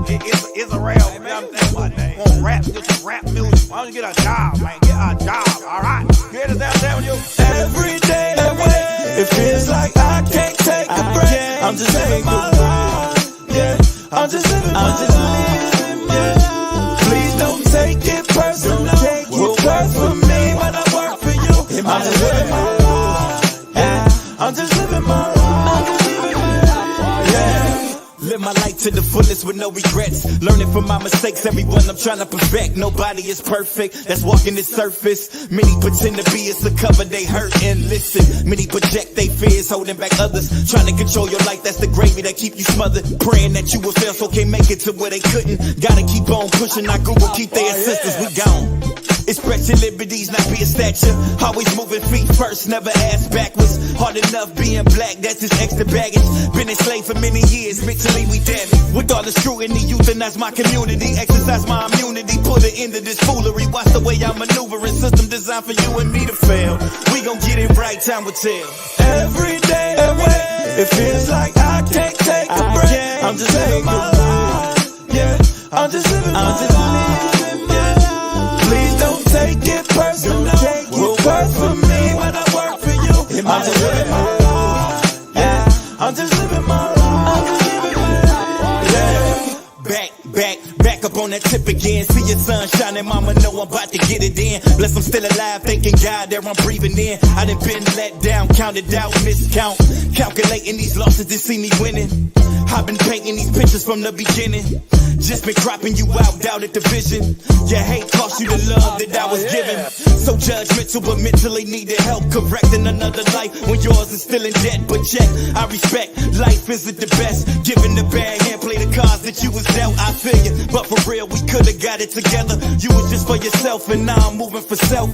It's a rap. You understand what? Want rap, get some rap music. Why don't you get a job, man? Get a job, alright? Hear this down you. Every day away, it feels like I can't take a break. I'm just living my life, yeah. I'm just living my life, yeah. Please don't take it personal. What works for me when I work for you. I'm just living my life, yeah. I'm just living my life, yeah. Live my life to the fullest with no regrets. Learning from my mistakes, everyone I'm trying to perfect. Nobody is perfect, that's walking the surface. Many pretend to be, it's to cover they hurt and listen. Many project they fears, holding back others. Trying to control your life, that's the gravy that keep you smothered. Praying that you will fail, so can't make it to where they couldn't. Gotta keep on pushing, not Google, keep their assistance, we gone. Express your liberties, not be a stature. Always moving feet first, never ass backwards. Hard enough being black, that's just extra baggage. Been enslaved for many years, mentally we damaged. With all the scrutiny, euthanize my community. Exercise my immunity, put an end to this foolery. Watch the way I'm maneuvering, system designed for you and me to fail. We gon' get it right, time will tell. Every day away, it feels like I can't take a break. I'm just living my life, yeah. I'm just living my life, yeah. Please don't take it personal. What works for me when I work for you. I'm just living my life, yeah. I'm just living my life, yeah. Back up on that tip again. See your sun shining, mama know I'm about to get it in. Bless I'm still alive, thanking God that I'm breathing in. I done been let down, counted out, miscount. Calculating these losses to see me winning. I've been painting these pictures from the beginning. Just been cropping you out, doubted the vision. Your hate cost you the love that I was given. So judgmental but mentally needed help. Correcting another life when yours is still in debt. But yet, I respect life isn't the best. Giving the bad hand, play the cards that you was dealt. I feel you, but for real, we could've got it together. You was just for yourself and now I'm moving for self.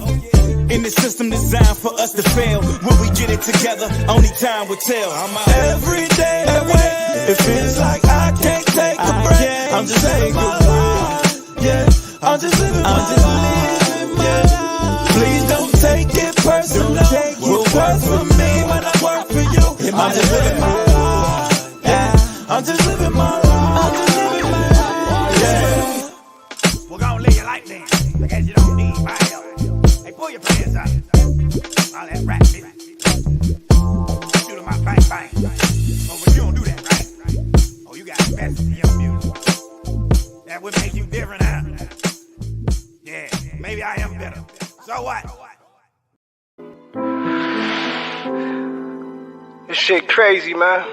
In the system designed for us to fail. Will we get it together? Only time will tell. I'm out. Every day away, it feels like I can't take a break. I'm just living my life, yeah. I'm just living my life, yeah. Please don't take it personal. What works for me when I work for you. I'm just living my life, yeah. I'm just living my life, yeah. We're gonna live your life then. I guess you don't need my help. Hey, pull your pants out. All that rap shit. Shoot 'em out, bang, bang. Oh, but you don't do that, right? Oh, you got a message in your music. That would make you different, huh? Yeah, maybe I am better. So what? This shit crazy, man.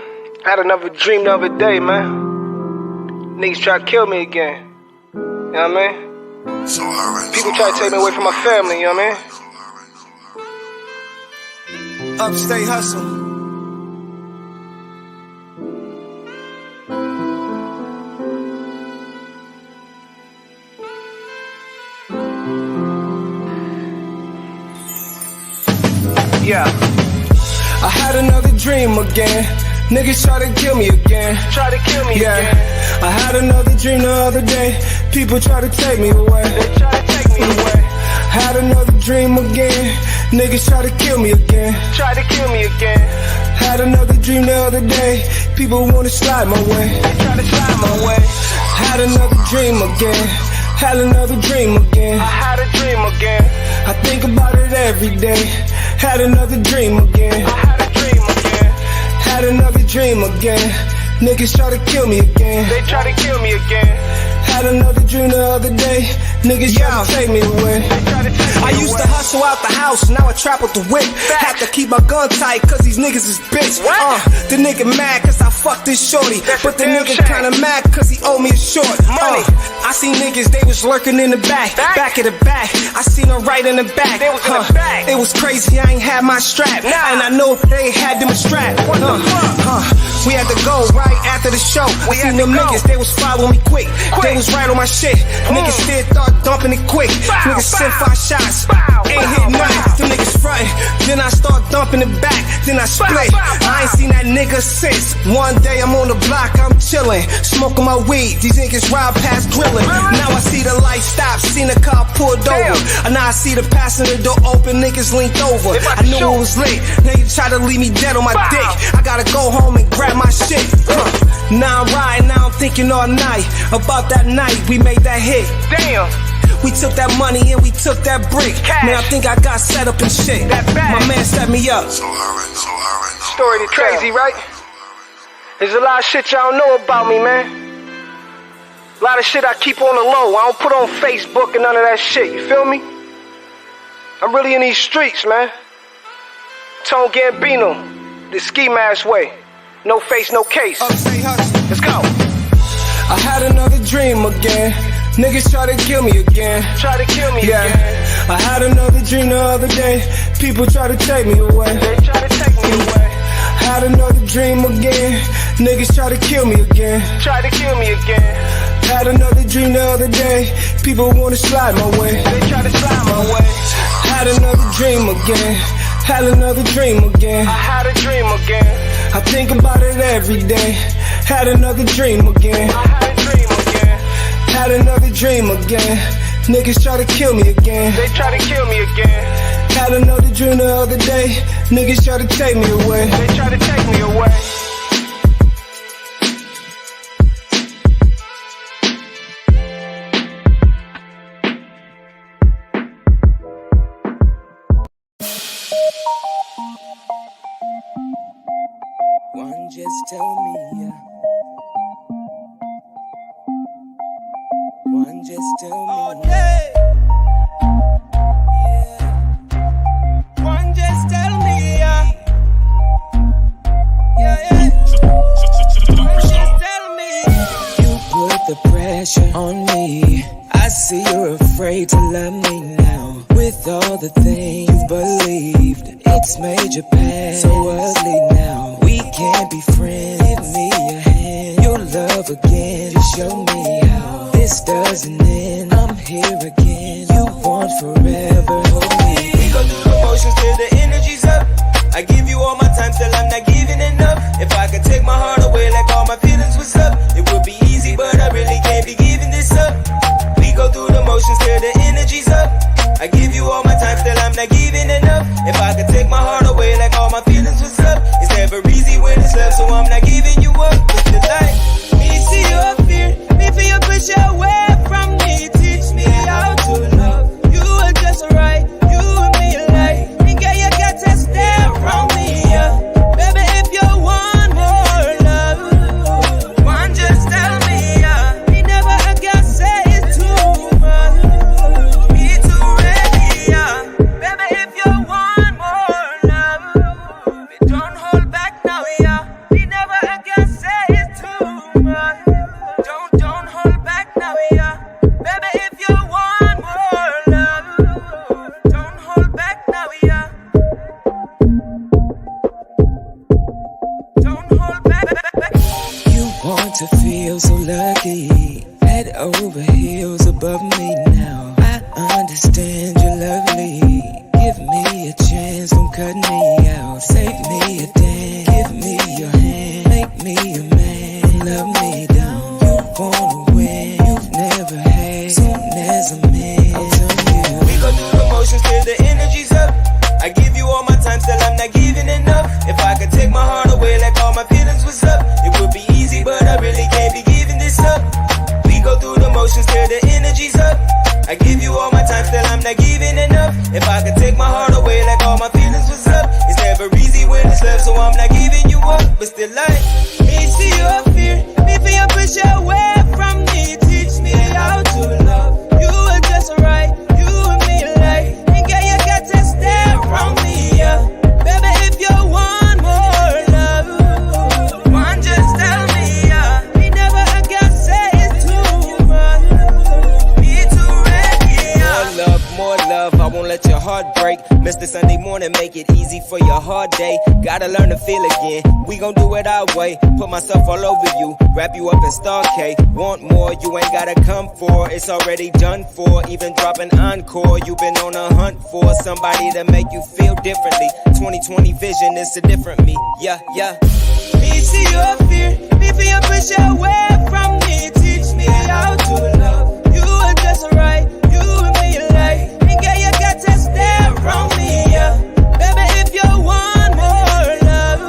I had another dream the other day, man. Niggas try to kill me again. You know what I mean? People try to take me away from my family, you know what I mean? Upstate hustle. Yeah. I had another dream again. Niggas try to kill me again. Try to kill me Yeah. again. I had another dream the other day. People try to take me away. They try to take me away. Had another dream again. Niggas try to kill me again. Try to kill me again. Had another dream the other day. People wanna slide my way. They try to slide my way. Had another dream again. Had another dream again. I had a dream again. I think about it every day. Had another dream again. I had a dream again. Had another dream again. Niggas try to kill me again. They try to kill me again. Had another dream the other day. Niggas try to take me away. They try to take me I used to hustle out the house, now I trap with the whip. Had to keep my gun tight, cause these niggas is bitch. The nigga mad cause I fucked this shorty. But the nigga kinda mad cause he owed me a short. Money. I seen niggas, they was lurking in the back. Back of the back. I seen them right in the back. They was in the back. It was crazy, I ain't had my strap. Nah. And I know they had them a strap. What the fuck? We had to go right after the show. I seen them niggas, they was following me quick. They was right on my shit. Niggas still thought dumping it quick. Niggas sent 5 shots. ain't hit nothing. Them niggas frontin'. Then I start dumping it back. Then I split. I ain't seen that nigga since. One day I'm on the block, I'm chillin', smoking my weed. These niggas ride past grillin'. Now I see the light stop, seen the car pulled over. And now I see the passenger door open, niggas linked over. I knew it was late. Niggas try to leave me dead on my dick. I gotta go home and grab my shit. Now I'm riding, now I'm thinking all night about that night we made that hit. Damn. We took that money and we took that brick. Man, I think I got set up and shit. My man set me up. Story to crazy, right? There's a lot of shit y'all don't know about me, man. A lot of shit I keep on the low. I don't put on Facebook and none of that shit, you feel me? I'm really in these streets, man. Tone Gambino, the ski mask way. No face, no case. Let's go. I had another dream again. Niggas try to kill me again. Try to kill me again. I had another dream the other day. People try to take me away. They try to take me away. Had another dream again. Niggas try to kill me again. Try to kill me again. Had another dream the other day. People wanna slide my way. They try to slide my way. Had another dream again. Had another dream again. I had a dream again. I think about it every day. Had another dream again. I had a dream again. Had another dream again. Niggas try to kill me again. They try to kill me again. Had another dream the other day. Niggas try to take me away. They try to take me away. One just tell me, yeah. One just tell me. All day. Yeah. One just tell me, yeah. Yeah, yeah. One just tell me. You put the pressure on me. I see you're afraid to love me now. With all the things you believed, it's made your past so ugly now. We can't be friends. Give me your hand. Your love again. Just show me how this doesn't end. I'm here again. You want forever. Hold me. We go through the motions till the energy's up. I give you all my time till I'm not giving enough. If I could take my heart away like all my feelings was up, it would be easy, but I really can't be giving this up. We go through the motions till the energy's up. I give you all my time till I'm not giving enough. If I could take my heart away like all my feelings was up, it's never easy when it's love, so I'm not giving you up. It's the light. Me see your fear, me feel you push away from me. Teach me how to love. You are just right, you and me alike. And girl, you got to stay around me, yeah. Baby, if you want more love, one just tell me, yeah. Me never again say it too much. Me too ready, yeah. Baby, if you want more love, me don't hold back now, yeah. Me never again say it too much. Don't hold back now, yeah. Baby, if you want more love, don't hold back now, yeah. Don't hold back. You want to feel so lucky, head over heels above me now. I understand you're lovely. Give me a chance, don't cut me out. Save me a dance, give me your hand. Make me a man, love me down. You wanna win, you've never had. Soon as I'm in, I'll tell you. We go through the motions till the energy's up. I give you all my time till I'm not giving enough. If I could take my heart away like all my feelings was up, it would be easy, but I really can't be giving this up. We go through the motions till the energy's up. I give you all my time till I'm not giving enough. If I could take my heart away like all my feelings was up, it's never easy when it's love, so I'm not giving you up. But still like, me see your fear, me feel you push away from me. Teach me how to love. You are just right, you and me alike. And girl, you got to stay around me, yeah. Baby, if you want more love, one just tell me, yeah. Me never again say it's too much. Me too ready, yeah. More love, I won't let you heartbreak. Mr. Sunday morning, make it easy for your hard day. Gotta learn to feel again. We gon' do it our way. Put myself all over you, wrap you up in Starcade. Want more, you ain't gotta come for. It's already done for. Even dropping encore, you been on a hunt for somebody to make you feel differently. 2020 vision is a different me. Yeah, yeah. Me see your fear, me feel you push away from me. Teach me how to love. You are just right, you and me alike. And girl, you got to stay around me, yeah. Baby, if you want more love,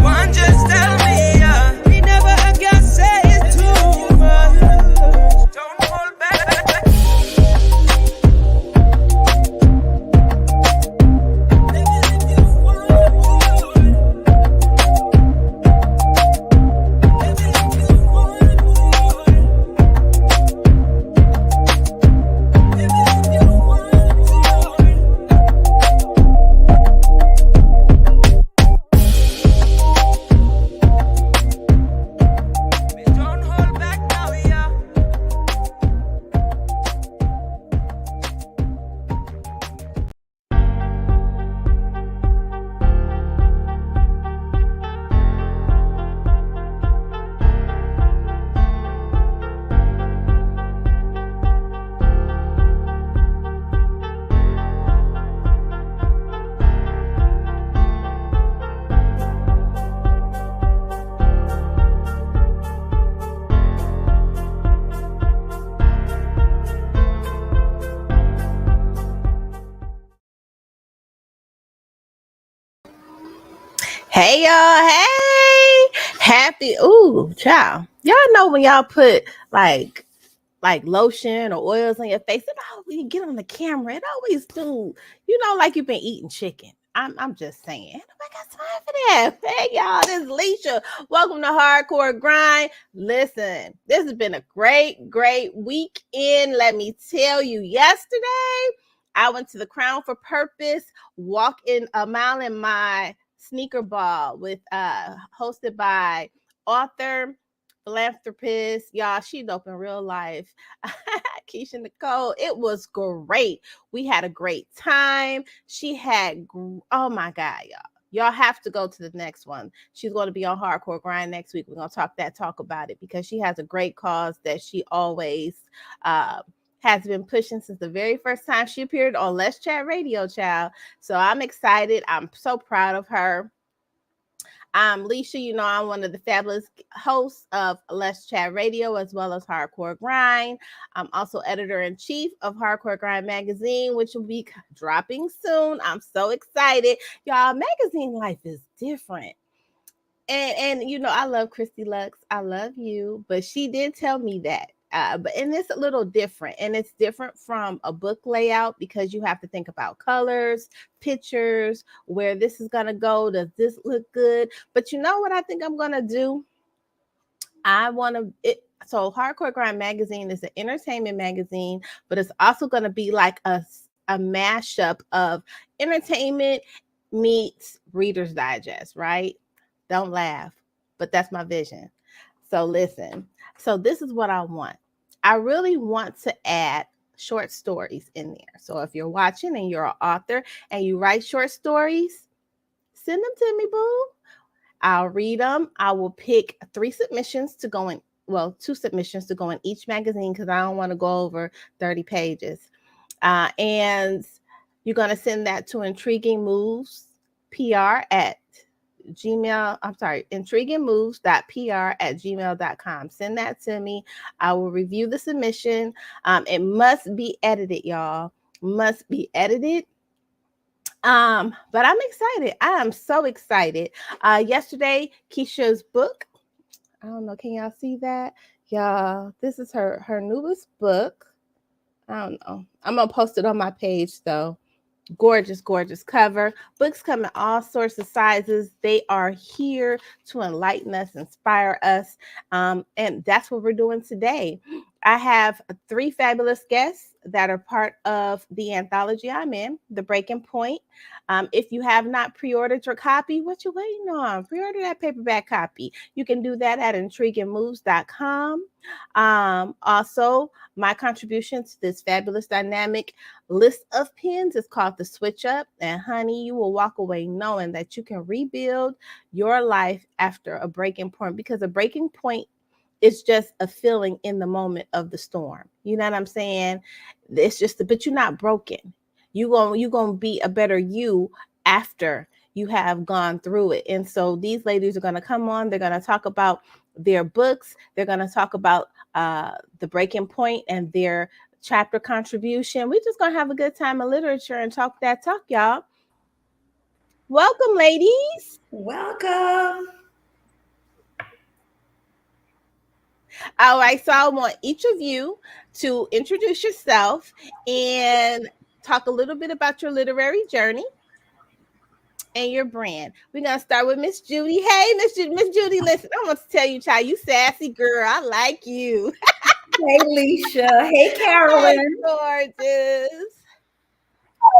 one just tell me, yeah. Me never I can say it's too much. Don't hold back. Hey y'all, hey, happy, ooh, child. Y'all know when y'all put like lotion or oils on your face, it always, when you get on the camera, it always do, like you've been eating chicken. I'm just saying, ain't nobody got time for that. Hey y'all, this is Lissha. Welcome to Hardcore Grind. Listen, this has been a great weekend. Let me tell you, yesterday I went to the Crown for Purpose, walking a mile in my sneaker ball with hosted by author, philanthropist, y'all, she dope in real life, Keisha Nicole. It was great. We had a great time. She had, oh my God, y'all have to go to the next one. She's going to be on Hardcore Grind next week. We're going to talk about it because she has a great cause that she always has been pushing since the very first time she appeared on Let's Chat Radio, child. So I'm excited. I'm so proud of her. I'm Lissha. I'm one of the fabulous hosts of Let's Chat Radio as well as Hardcore Grind. I'm also editor-in-chief of Hardcore Grind magazine, which will be dropping soon. I'm so excited. Y'all, magazine life is different. And I love Christy Lux. I love you. But she did tell me that. And it's a little different, and it's different from a book layout because you have to think about colors, pictures, where this is going to go. Does this look good? But you know what I think I'm going to do? So Hardcore Grind magazine is an entertainment magazine, but it's also going to be like a mashup of entertainment meets Reader's Digest, right? Don't laugh, but that's my vision. So listen. So this is what I want. I really want to add short stories in there. So if you're watching and you're an author and you write short stories, send them to me, boo. I'll read them. I will pick 2 submissions to go in each magazine because I don't want to go over 30 pages. And you're going to send that to intriguingmoves.pr@gmail.com. Send that to me. I will review the submission. It must be edited, y'all. Must be edited. But I'm excited. I am so excited. Yesterday, Keisha's book. I don't know. Can y'all see that? Y'all, this is her newest book. I don't know. I'm going to post it on my page, though. Gorgeous cover. Books come in all sorts of sizes. They are here to enlighten us, inspire us. And that's what we're doing today. I have 3 fabulous guests that are part of the anthology I'm in, The Breaking Point. If you have not pre-ordered your copy, what you waiting on? Pre-order that paperback copy. You can do that at intriguingmoves.com. Also, my contribution to this fabulous dynamic list of pins is called The Switch Up. And honey, you will walk away knowing that you can rebuild your life after a breaking point, because a breaking point, it's just a feeling in the moment of the storm. You know what I'm saying? It's just, but you're not broken. You're gonna be a better you after you have gone through it. And so these ladies are gonna come on. They're gonna talk about their books. They're gonna talk about the breaking point and their chapter contribution. We're just gonna have a good time of literature and talk that talk, y'all. Welcome, ladies. Welcome. All right, so I want each of you to introduce yourself and talk a little bit about your literary journey and your brand. We're gonna start with Miss Judy. Hey, Miss Judy, listen, I want to tell you, child, you sassy girl. I like you. Hey, Lissha. Hey, Carolyn. Hey, gorgeous.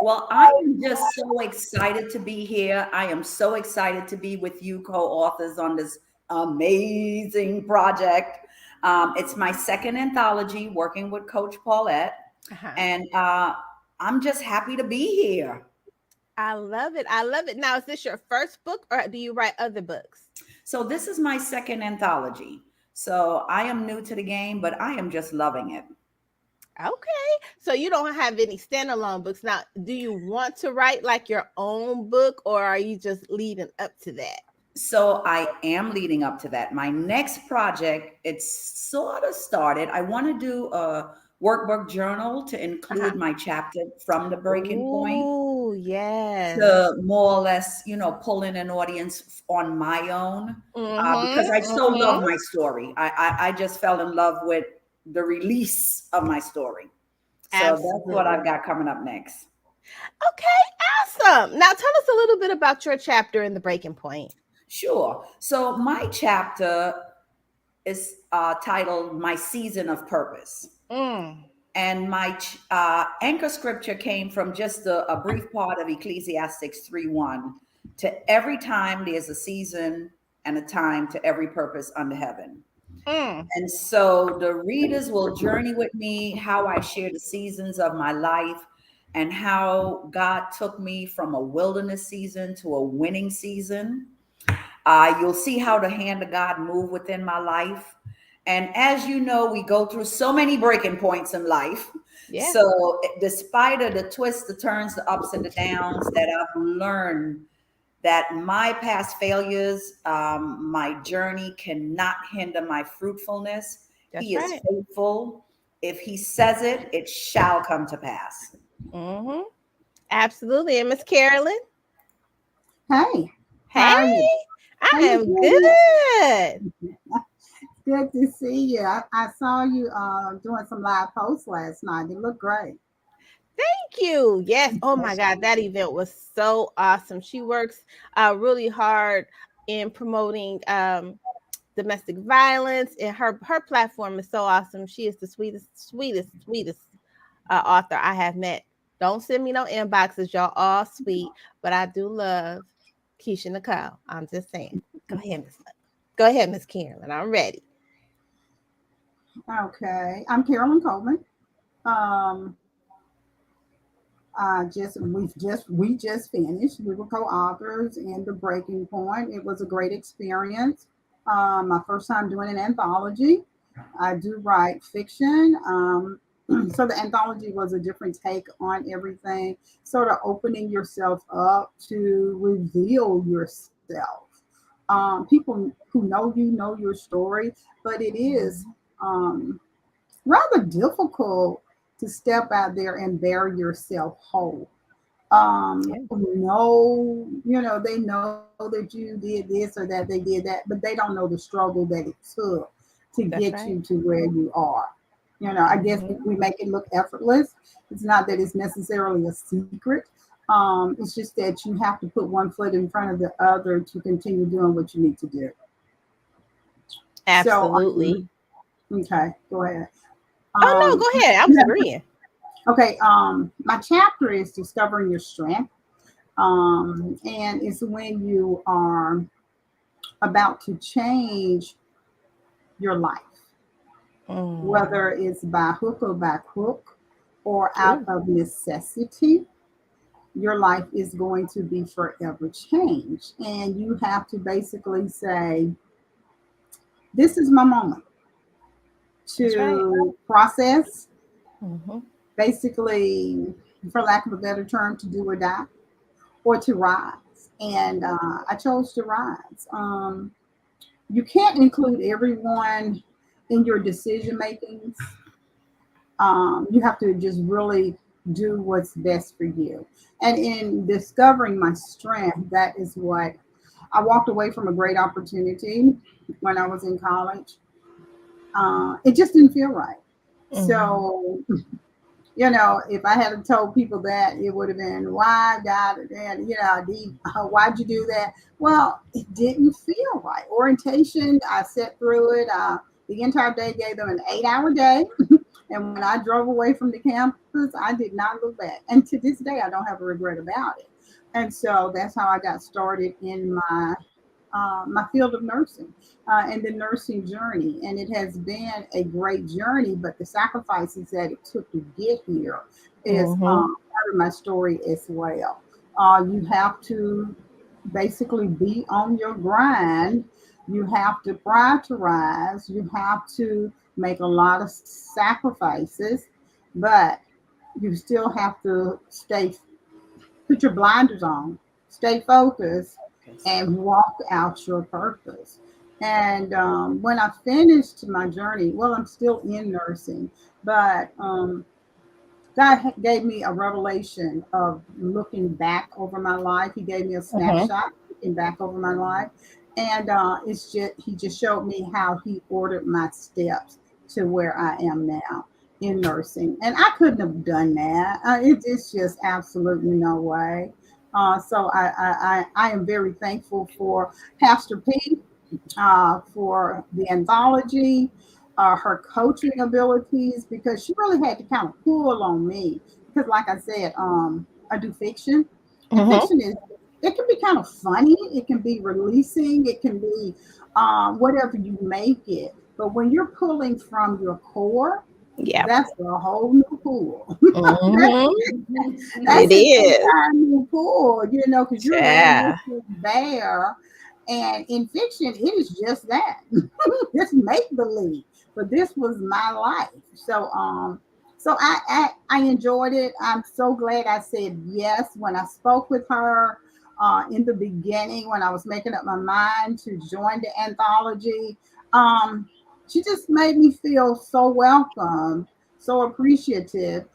Well, I am just so excited to be here. I am so excited to be with you co-authors on this amazing project. It's my second anthology working with Coach Paulette. And I'm just happy to be here. I love it. I love it. Now, is this your first book or do you write other books? So this is my second anthology. So I am new to the game, but I am just loving it. Okay. So you don't have any standalone books. Now, do you want to write like your own book, or are you just leading up to that? So I am leading up to that. My next project, it's sort of started. I want to do a workbook journal to include my chapter from The Breaking Point. Oh, yes. To more or less, pull in an audience on my own, because I so love my story. I just fell in love with the release of my story. So Absolutely. That's what I've got coming up next. Okay, awesome. Now tell us a little bit about your chapter in The Breaking Point. Sure. So my chapter is titled My Season of Purpose. And my anchor scripture came from just a brief part of Ecclesiastes 3:1. To every time there's a season and a time to every purpose under heaven. And so the readers will journey with me how I share the seasons of my life and how God took me from a wilderness season to a winning season. You'll see how the hand of God moved within my life. And as you know, we go through so many breaking points in life. Yeah. So despite the twists, the turns, the ups and the downs, that I've learned that my past failures, my journey cannot hinder my fruitfulness. That's He is faithful. If He says it, it shall come to pass. Absolutely. And Miss Carolyn? Hey. Hey. I am good. Good to see you. I saw you doing some live posts last night. They look great. Thank you. Yes. Oh my God, that event was so awesome. She works really hard in promoting domestic violence, and her platform is so awesome. She is the sweetest author I have met. Don't send me no inboxes. Y'all all sweet, but I do love Keisha Nicole. I'm just saying. Go ahead, Miss Carolyn. I'm ready. Okay. I'm Carolyn Coleman. We just finished. We were co-authors in The Breaking Point. It was a great experience. My first time doing an anthology. I do write fiction. So the anthology was a different take on everything, sort of opening yourself up to reveal yourself. People who know you know your story, but it is rather difficult to step out there and bear yourself whole. They know that you did this or that they did that, but they don't know the struggle that it took to get you to where you are. I guess we make it look effortless. It's not that it's necessarily a secret. It's just that you have to put one foot in front of the other to continue doing what you need to do. Absolutely. Okay, go ahead. Oh no, go ahead. I was agreeing. Okay, my chapter is discovering your strength. And it's when you are about to change your life, whether it's by hook or by crook or out of necessity. Your life is going to be forever changed. And you have to basically say, this is my moment to process, basically, for lack of a better term, to do or die or to rise. And I chose to rise. You can't include everyone in your decision makings. You have to just really do what's best for you. And in discovering my strength, that is what I walked away from a great opportunity when I was in college. It just didn't feel right. So, if I had told people that, it would have been, why, God, and, why'd you do that? Well, it didn't feel right. Orientation, I sat through it. The entire day, gave them an 8-hour day. And when I drove away from the campus, I did not look back. And to this day, I don't have a regret about it. And so that's how I got started in my field of nursing and the nursing journey. And it has been a great journey, but the sacrifices that it took to get here is part of my story as well. You have to basically be on your grind. You have to prioritize. You have to make a lot of sacrifices, but you still have to put your blinders on, stay focused, and walk out your purpose. And when I finished my journey, well, I'm still in nursing, but God gave me a revelation of looking back over my life. He gave me a snapshot looking back over my life. And he just showed me how he ordered my steps to where I am now in nursing. And I couldn't have done that. It's just absolutely no way. So I am very thankful for Pastor P, for the anthology, her coaching abilities, because she really had to kind of pull on me. Because, like I said, I do fiction, and fiction it can be kind of funny, it can be releasing, it can be whatever you make it. But when you're pulling from your core, that's a whole new pool. That's it is a new pool, because you're laying this bare. And in fiction, it is just that. Just make believe. But this was my life. So I enjoyed it. I'm so glad I said yes when I spoke with her in the beginning, when I was making up my mind to join the anthology. She just made me feel so welcome, so appreciative.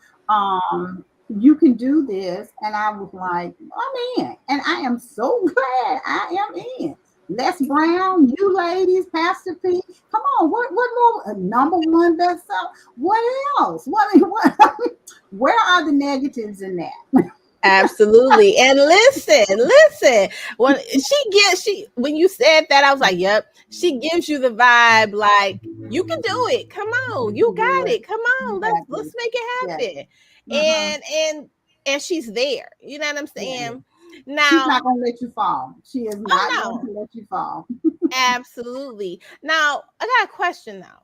You can do this. And I was like, I'm in. And I am so glad I am in. Les Brown, you ladies, Pastor P. Come on, what more? Number one bestseller. What else? Where are the negatives in that? Absolutely. And listen, when you said that, I was like, yep, she gives you the vibe like you can do it. Come on, you got it. Come on, let's make it happen. And she's there. You know what I'm saying? Now she's not gonna let you fall. She is not going to let you fall. Absolutely. Now I got a question now.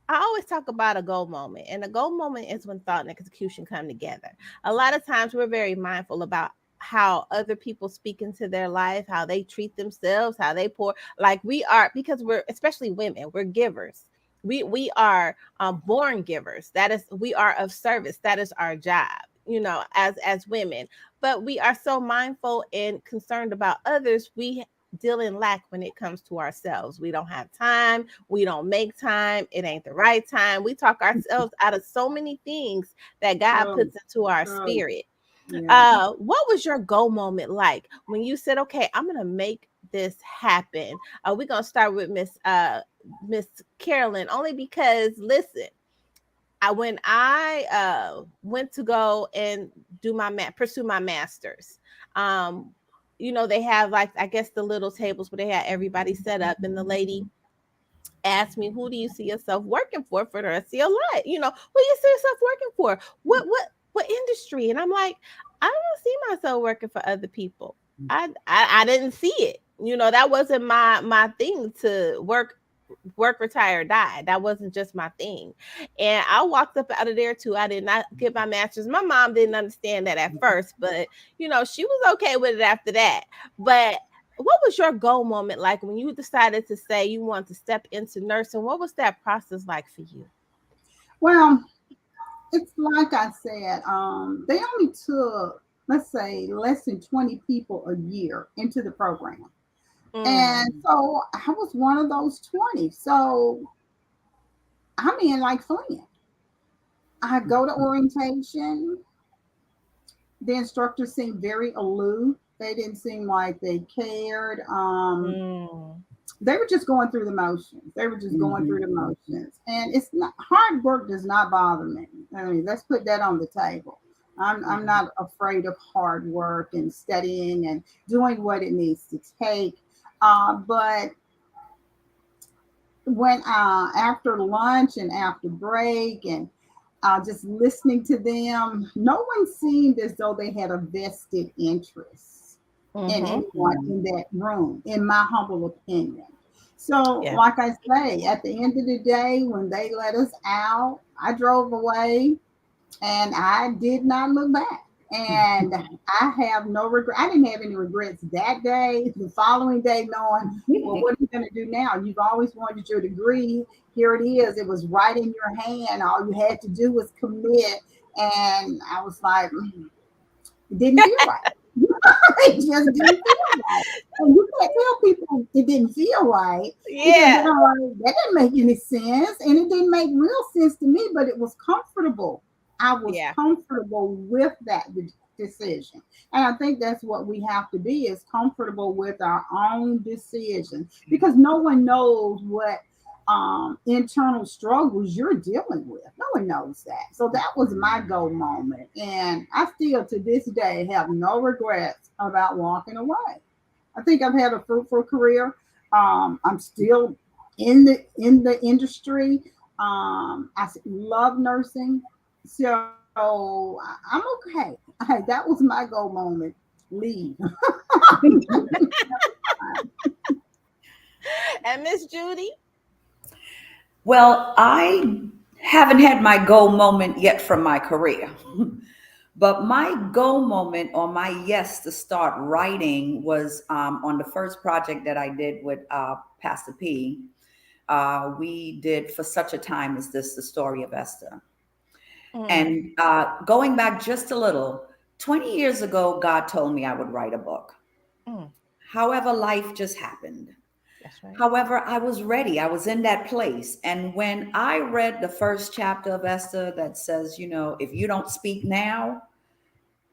I always talk about a goal moment, and a goal moment is when thought and execution come together. A lot of times we're very mindful about how other people speak into their life, how they treat themselves, how they pour. Like we are, because we're, especially women, we're givers. We are born givers. We are of service. That is our job, as women. But we are so mindful and concerned about others. We deal in lack when it comes to ourselves. We don't have time. We don't make time. It ain't the right time. We talk ourselves out of so many things that God puts into our spirit. What was your goal moment like when you said, okay, I'm going to make this happen? We're going to start with Miss Carolyn, only because, listen, when I went to go and pursue my master's, they have, like, I guess, the little tables where they had everybody set up, and the lady asked me, who do you see yourself working for the rest of your life? You know, who do you see yourself working for? What industry? And I'm like, I don't see myself working for other people. I didn't see it. You know, that wasn't my thing to work, retire, die. That wasn't just my thing. And I walked up out of there too. I did not get my master's. My mom didn't understand that at first, but you know, she was okay with it after that. But what was your goal moment like when you decided to say you want to step into nursing? What was that process like for you? Well, it's like I said, they only took, let's say, less than 20 people a year into the program. And so I was one of those 20. So I'm in like Flynn. I go to orientation. The instructors seemed very aloof. They didn't seem like they cared. They were just going through the motions. They were just going through the motions. And it's not, hard work does not bother me. I mean, let's put that on the table. I'm not afraid of hard work and studying and doing what it needs to take. But when after lunch and after break and just listening to them, no one seemed as though they had a vested interest in anyone in that room, in my humble opinion. So, like I say, at the end of the day, when they let us out, I drove away and I did not look back. And I have no regret. I didn't have any regrets that day. The following day, knowing, well, what are you going to do now? You've always wanted your degree. Here it is. It was right in your hand. All you had to do was commit. And I was like, it didn't feel right. It just didn't feel right. And you can't tell people it didn't feel right. Yeah. Like, that didn't make any sense. And it didn't make real sense to me, but it was comfortable. I was comfortable with that decision. And I think that's what we have to be, is comfortable with our own decisions, because no one knows what internal struggles you're dealing with. No one knows that. So that was my go moment. And I still to this day have no regrets about walking away. I think I've had a fruitful career. I'm still in the industry. I love nursing. So I'm okay. That was my goal moment. Leave. And Miss Judy? Well, I haven't had my go moment yet from my career. But my go moment, or my yes to start writing, was on the first project that I did with Pastor P. We did For Such a Time as This, the story of Esther. And going back just a little, 20 years ago, God told me I would write a book. However, life just happened. That's right. However, I was ready. I was in that place. And when I read the first chapter of Esther that says, you know, if you don't speak now,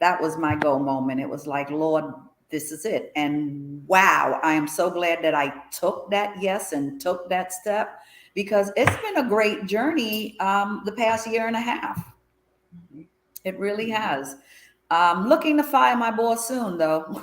that was my go moment. It was like, Lord, this is it. And wow, I am so glad that I took that yes and took that step, because it's been a great journey the past year and a half. It really has. Looking to fire my boss soon, though.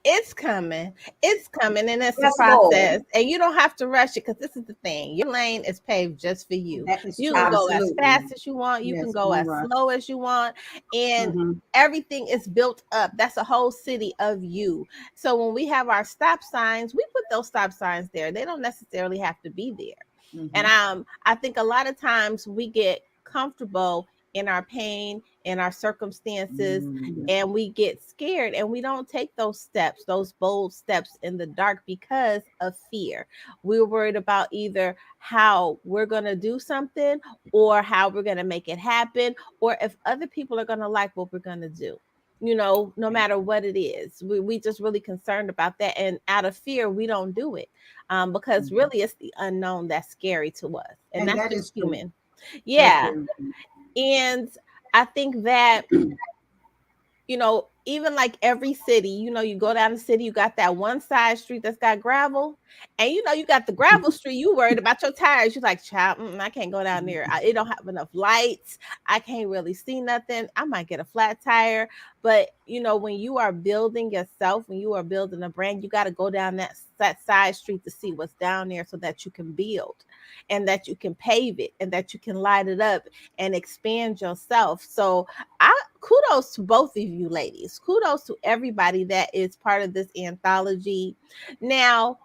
It's coming. It's coming, and it's Yes, a process. Lord. And you don't have to rush it, because this is the thing. Your lane is paved just for you. That is You true. can go as Absolutely. fast as you want. You can Yes, go no as rush. slow as you want. And everything is built up. That's a whole city of you. So when we have our stop signs, we put those stop signs there. They don't necessarily have to be there. And I think a lot of times we get comfortable in our pain, in our circumstances, and we get scared and we don't take those steps, those bold steps in the dark, because of fear. We're worried about either how we're going to do something, or how we're going to make it happen, or if other people are going to like what we're going to do. You know, no matter what it is, we just really concerned about that. And out of fear, we don't do it, because really it's the unknown that's scary to us. And that's that just is true. human. That's Yeah. true. And I think that, you know, even like every city, you know, you go down the city, you got that one side street that's got gravel, and you know, you got the gravel street, you worried about your tires. You're like, child, I can't go down there. It don't have enough lights. I can't really see nothing. I might get a flat tire. But you know, when you are building yourself, when you are building a brand, you got to go down that side street to see what's down there so that you can build and that you can pave it and that you can light it up and expand yourself. So I kudos to both of you ladies. Kudos to everybody that is part of this anthology. Now,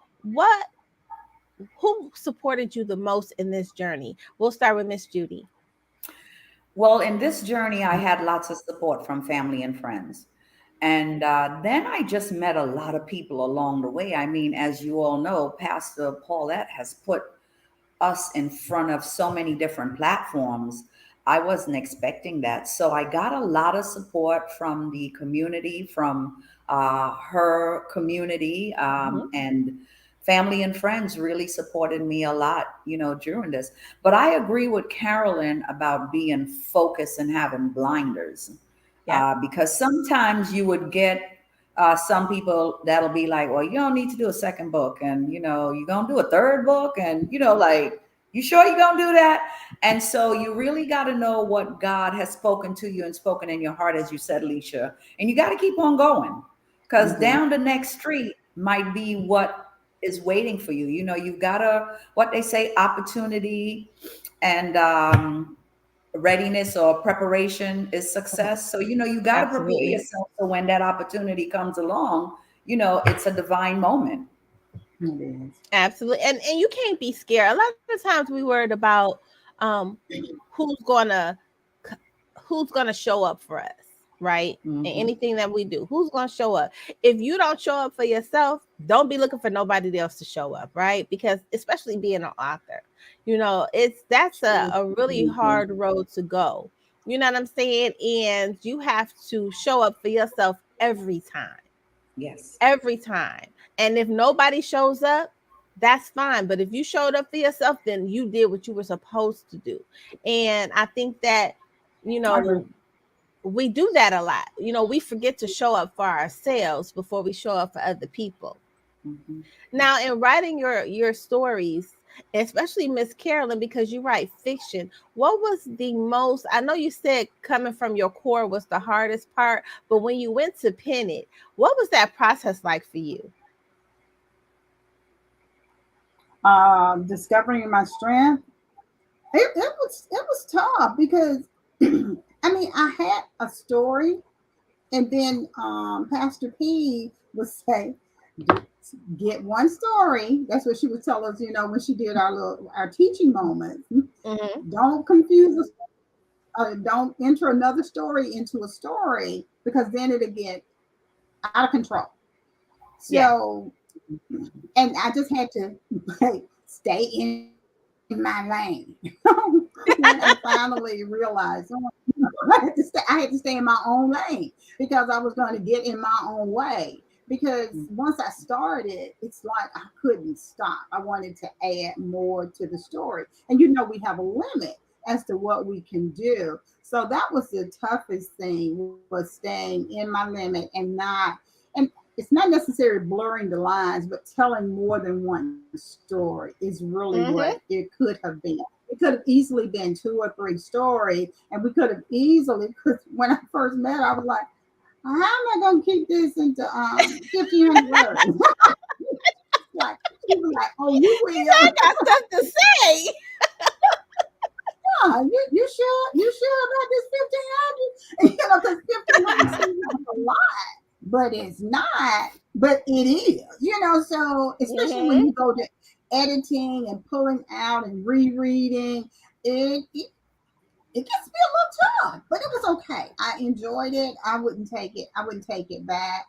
who supported you the most in this journey? We'll start with Miss Judy. Well, in this journey, I had lots of support from family and friends. And then I just met a lot of people along the way. I mean, as you all know, Pastor Paulette has put us in front of so many different platforms. I wasn't expecting that. So I got a lot of support from the community, from her community, and family and friends really supported me a lot, you know, during this. But I agree with Carolyn about being focused and having blinders. Because sometimes you would get some people that'll be like, well, you don't need to do a second book, and you know, you're gonna do a third book, and you know, like, you sure you're gonna do that? And so you really got to know what God has spoken to you and spoken in your heart, as you said, Lissha, and you got to keep on going, because down the next street might be what is waiting for you. You know, you've got to, what they say, opportunity and readiness or preparation is success. So, you know, you got to prepare yourself so when that opportunity comes along, you know, it's a divine moment. Absolutely. And you can't be scared. A lot of times we worried about who's gonna show up for us, right? And anything that we do, who's gonna show up? If you don't show up for yourself, don't be looking for nobody else to show up, right? Because especially being an author, you know, that's a really hard road to go. You know what I'm saying? And you have to show up for yourself every time. Yes. Every time. And if nobody shows up, that's fine. But if you showed up for yourself, then you did what you were supposed to do. And I think that, you know, we do that a lot. You know, we forget to show up for ourselves before we show up for other people. Now, in writing your stories, especially Miss Carolyn, because you write fiction, what was the most, I know you said coming from your core was the hardest part, but when you went to pen it, what was that process like for you? Discovering my strength. It was tough because I mean, I had a story, and then Pastor P would say, get one story. That's what she would tell us, you know, when she did our teaching moments. Don't confuse us. Don't enter another story into a story, because then it'll get out of control. So, and I just had to stay in my lane. When I finally realized, I had to stay in my own lane, because I was going to get in my own way. Because once I started, it's like I couldn't stop. I wanted to add more to the story. And you know, we have a limit as to what we can do. So that was the toughest thing, was staying in my limit and it's not necessarily blurring the lines, but telling more than one story is really what it could have been. It could have easily been 2 or 3 stories, and we could have easily, because when I first met her, I was like, how am I going to keep this into 1,500 words? Like, she was like, oh, you will. I got stuff to say. Yeah, you sure? You sure about this 1,500? You know, because 1,500 seems like a lot, but it's not. But it is. You know, so especially when you go to editing and pulling out and rereading, it gets to be a little tough, but it was okay. I enjoyed it. I wouldn't take it back.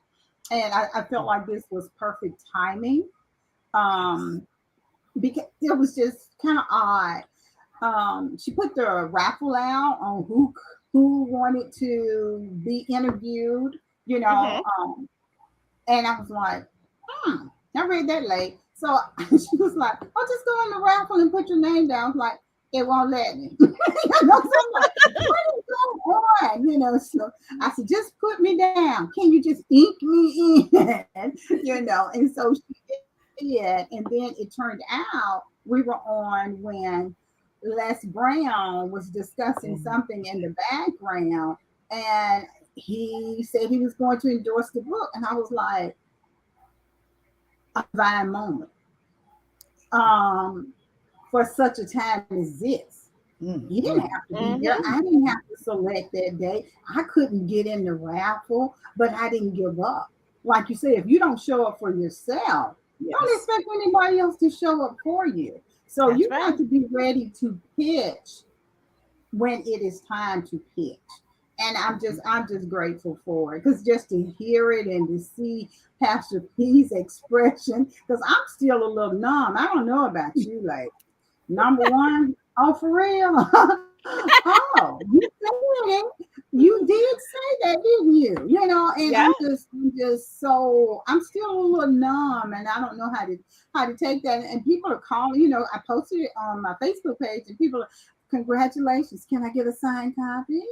And I felt like this was perfect timing. Because it was just kind of odd. She put the raffle out on who wanted to be interviewed, you know. And I was like, I read that late. So she was like, oh, just go on the raffle and put your name down. I was like, it won't let me. You know, so I'm like, what is on? So I said, just put me down. Can you just ink me in? And so she did. And then it turned out we were on when Les Brown was discussing something in the background. And he said he was going to endorse the book. And I was like, a divine moment. For such a time as this. You didn't have to be there. I didn't have to select that day. I couldn't get in the raffle, but I didn't give up. Like you said, if you don't show up for yourself, don't expect anybody else to show up for you. So you have to be ready to pitch when it is time to pitch. And I'm just grateful for it, because just to hear it and to see Pastor P's expression, because I'm still a little numb. I don't know about you, like number one. Oh, for real? Oh, you did say that, didn't you? And I'm still a little numb, and I don't know how to take that. And people are calling. I posted it on my Facebook page, and people are, congratulations, can I get a signed copy?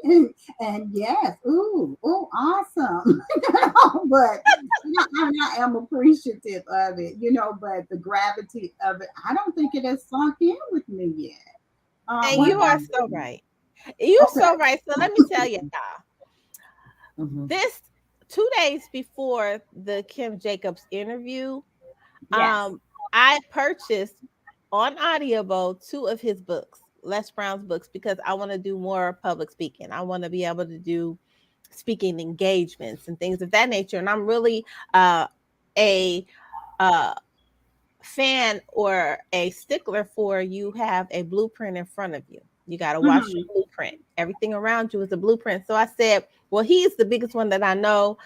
And yes, ooh, awesome. But I am appreciative of it, but the gravity of it, I don't think it has sunk in with me yet. And you are so right. You're so right. So let me tell you, y'all. This 2 days before the Kim Jacobs interview, I purchased on Audible 2 of his books, Les Brown's books, because I want to do more public speaking. I want to be able to do speaking engagements and things of that nature. And I'm really a fan or a stickler for you have a blueprint in front of you. You got to watch your blueprint. Everything around you is a blueprint. So I said, well, he's the biggest one that I know.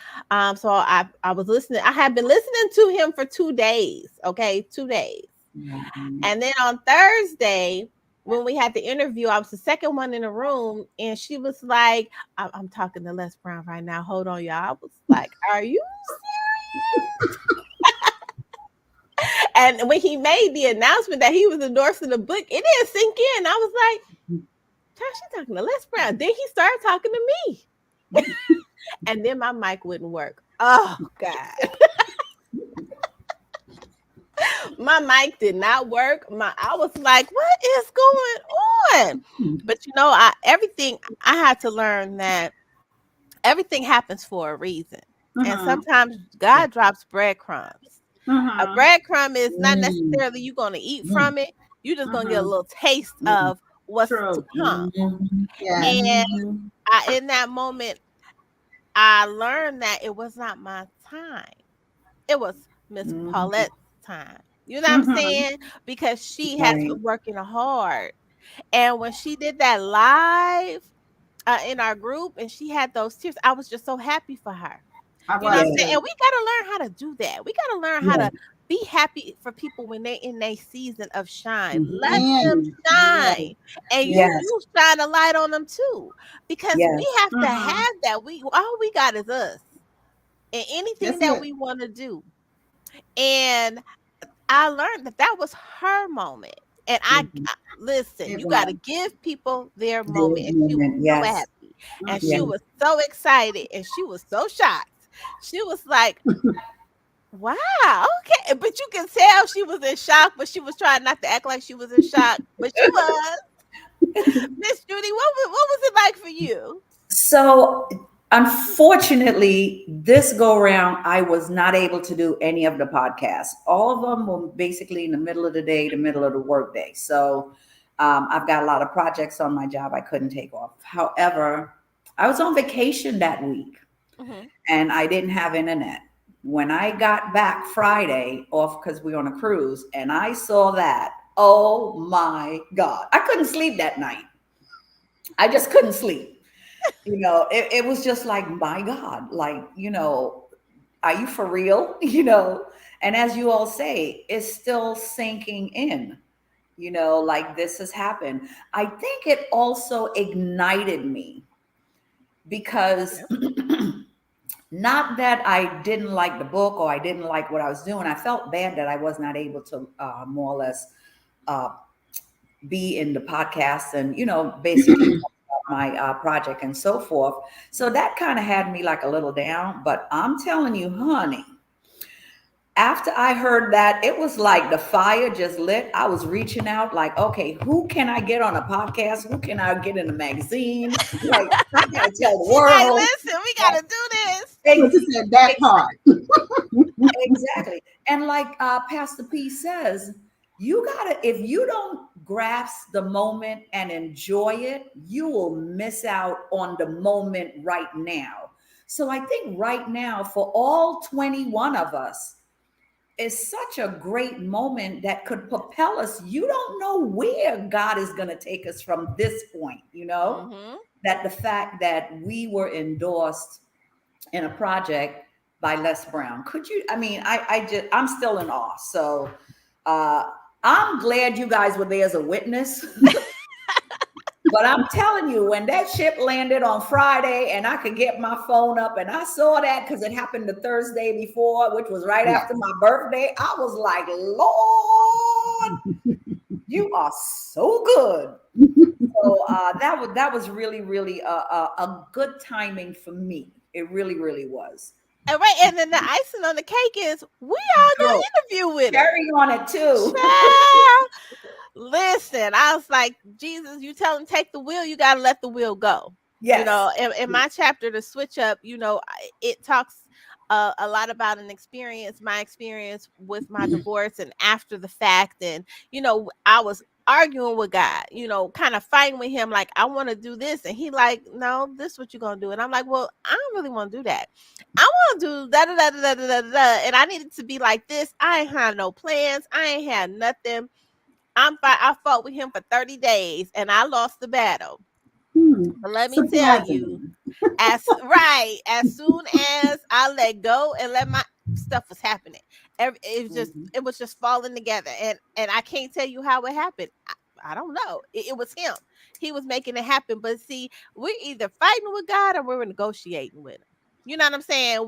So I was listening. I had been listening to him for 2 days. Okay, 2 days. And then on Thursday, when we had the interview, I was the second one in the room, and she was like, I'm talking to Les Brown right now. Hold on, y'all. I was like, are you serious? And when he made the announcement that he was endorsing the book, it didn't sink in. I was like, Josh, she's talking to Les Brown. Then he started talking to me. And then my mic wouldn't work. Oh, God. My mic did not work. I was like, what is going on? But everything, I had to learn that everything happens for a reason. And sometimes God drops breadcrumbs. A breadcrumb is not necessarily you're going to eat from it. You're just going to get a little taste of what's to come. And in that moment, I learned that it was not my time. It was Miss Paulette's time. You know what I'm saying? Because she has been working hard. And when she did that live in our group and she had those tears, I was just so happy for her. You know what I'm saying? And we got to learn how to do that. We got to learn how to be happy for people when they're in their season of shine. Let them shine. And you shine a light on them too. Because we have to have that. All we got is us. And anything that we want to do. And I learned that was her moment. And I listen, you got to give people their moment. And she was so happy. And she was so excited. And she was so shocked. She was like, wow, okay. But you can tell she was in shock, but she was trying not to act like she was in shock. But she was. Miss Judy, what was it like for you? So unfortunately, this go around, I was not able to do any of the podcasts. All of them were basically in the middle of the day, the middle of the workday. So I've got a lot of projects on my job I couldn't take off. However, I was on vacation that week and I didn't have internet. When I got back Friday off because we were on a cruise and I saw that, oh my God, I couldn't sleep that night. I just couldn't sleep. It was just like, my God, like, are you for real? And as you all say, it's still sinking in, like this has happened. I think it also ignited me because not that I didn't like the book or I didn't like what I was doing. I felt bad that I was not able to more or less be in the podcast and, basically my project and so forth. So that kind of had me like a little down. But I'm telling you, honey, after I heard that, it was like the fire just lit. I was reaching out, like, okay, who can I get on a podcast? Who can I get in a magazine? Like, I gotta tell the She's like, world. listen, we gotta do this. What you said, that part. Exactly. And like Pastor P says, you gotta, if you don't grasp the moment and enjoy it, you will miss out on the moment right now. So I think right now, for all 21 of us, is such a great moment that could propel us. You don't know where God is going to take us from this point, you know, that the fact that we were endorsed in a project by Les Brown. Could you, I mean, I'm still in awe. So I'm glad you guys were there as a witness. But I'm telling you, when that ship landed on Friday and I could get my phone up and I saw that because it happened the Thursday before, which was right after my birthday, I was like, Lord, you are so good. So that was really, really a good timing for me. It really, really was. And right, and then the icing on the cake is we all got an interview with her. Carry on it too. Listen, I was like, Jesus, you tell him take the wheel, you got to let the wheel go. Yes. You know, in my chapter, The Switch Up, you know, it talks a lot about my experience with my divorce and after the fact. And, you know, I was arguing with God, you know, kind of fighting with him, like, I want to do this. And he like, no, this is what you're going to do. And I'm like, well, I don't really want to do that. I want to do da da da da da da da. And I needed to be like this. I ain't had no plans. I ain't had nothing. I fought with him for 30 days and I lost the battle. But let me tell you, as soon as I let go and let my stuff was happening, it was just falling together. And I can't tell you how it happened. I don't know. It was him. He was making it happen. But see, we're either fighting with God or we're negotiating with him. You know what I'm saying?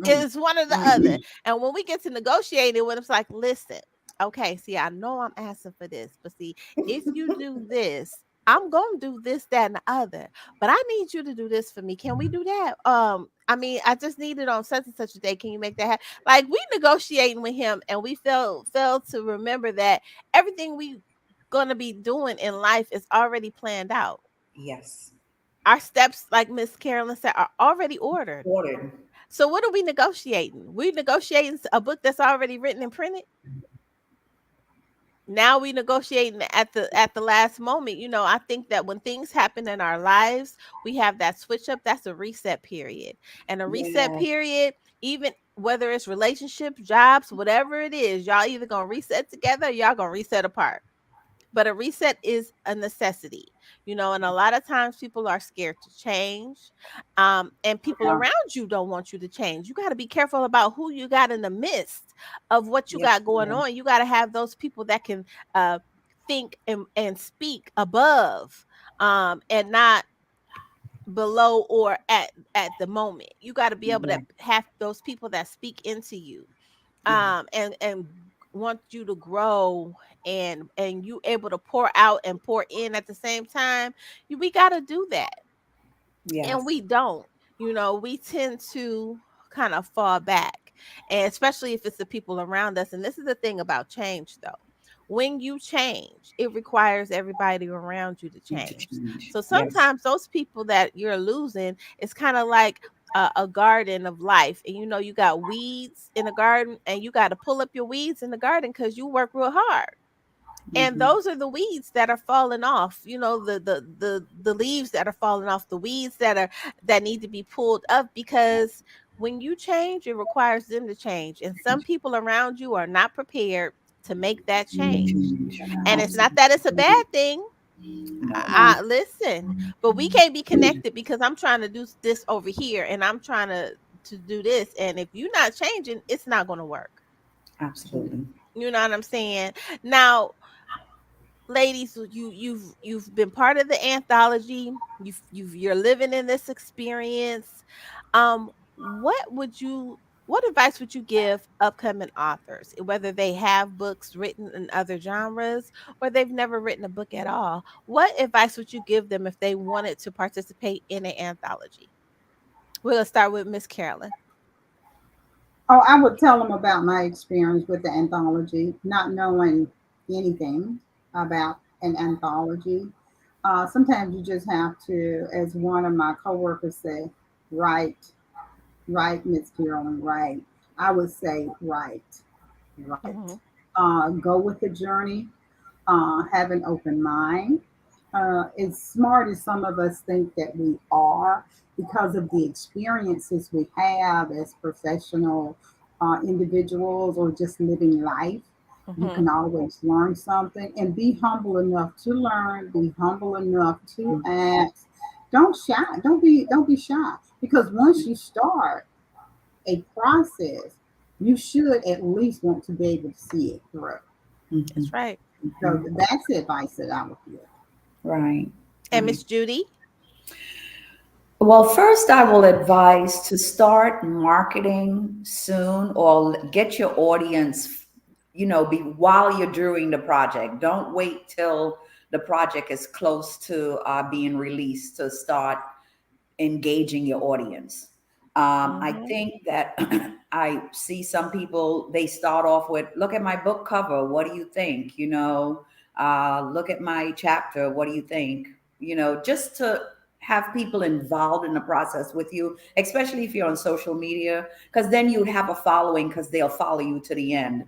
It's one or the other. And when we get to negotiating with him, it's like, listen, okay, see, I know I'm asking for this, but see, if you do this, I'm gonna do this, that, and the other. But I need you to do this for me. Can we do that? I mean, I just need it on such and such a day. Can you make that happen? Like, we negotiating with him, and we failed to remember that everything we gonna be doing in life is already planned out. Yes. Our steps, like Miss Carolyn said, are already ordered. So what are we negotiating? We negotiating a book that's already written and printed. Now we negotiating at the last moment. You know, I think that when things happen in our lives, we have that switch up. That's a reset period. And a reset period, even whether it's relationships, jobs, whatever it is, y'all either gonna reset together or y'all gonna reset apart. But a reset is a necessity, you know, and a lot of times people are scared to change. And people around you don't want you to change. You got to be careful about who you got in the midst of what you got going on. You got to have those people that can think and speak above and not below or at the moment. You got to be able to have those people that speak into you and want you to grow and you able to pour out and pour in at the same time. We got to do that. And we don't, you know, we tend to kind of fall back, and especially if it's the people around us. And this is the thing about change, though. When you change, it requires everybody around you to change. So sometimes those people that you're losing, it's kind of like a garden of life. And you know, you got weeds in a garden and you got to pull up your weeds in the garden because you work real hard. And those are the weeds that are falling off, you know, the leaves that are falling off, the weeds that need to be pulled up, because when you change, it requires them to change. And some people around you are not prepared to make that change. And it's not that it's a bad thing. Listen, but we can't be connected because I'm trying to do this over here and I'm trying to do this. And if you're not changing, it's not going to work. Absolutely. You know what I'm saying? Now, ladies, you've been part of the anthology. You're living in this experience. What would you what advice would you give upcoming authors, whether they have books written in other genres or they've never written a book at all? What advice would you give them if they wanted to participate in an anthology? We'll start with Miss Carolyn. Oh, I would tell them about my experience with the anthology, not knowing anything about an anthology. Sometimes you just have to, as one of my coworkers said, write, write, Miss Carolyn, write. I would say write, Mm-hmm. write. Go with the journey, have an open mind. As smart as some of us think that we are, because of the experiences we have as professional individuals or just living life, you Mm-hmm. can always learn something and be humble enough to learn, be humble enough to ask. Don't be shy because once you start a process, you should at least want to be able to see it through. Mhm. That's right. So that's the advice that I would give. Right. And Right. Miss Judy? Well, first, I will advise to start marketing soon or get your audience, be while you're doing the project. Don't wait till the project is close to being released to start engaging your audience. I Mm-hmm. think that I see some people, they start off with, look at my book cover. What do you think? Look at my chapter. What do you think? Just to have people involved in the process with you, especially if you're on social media, because then you have a following because they'll follow you to the end.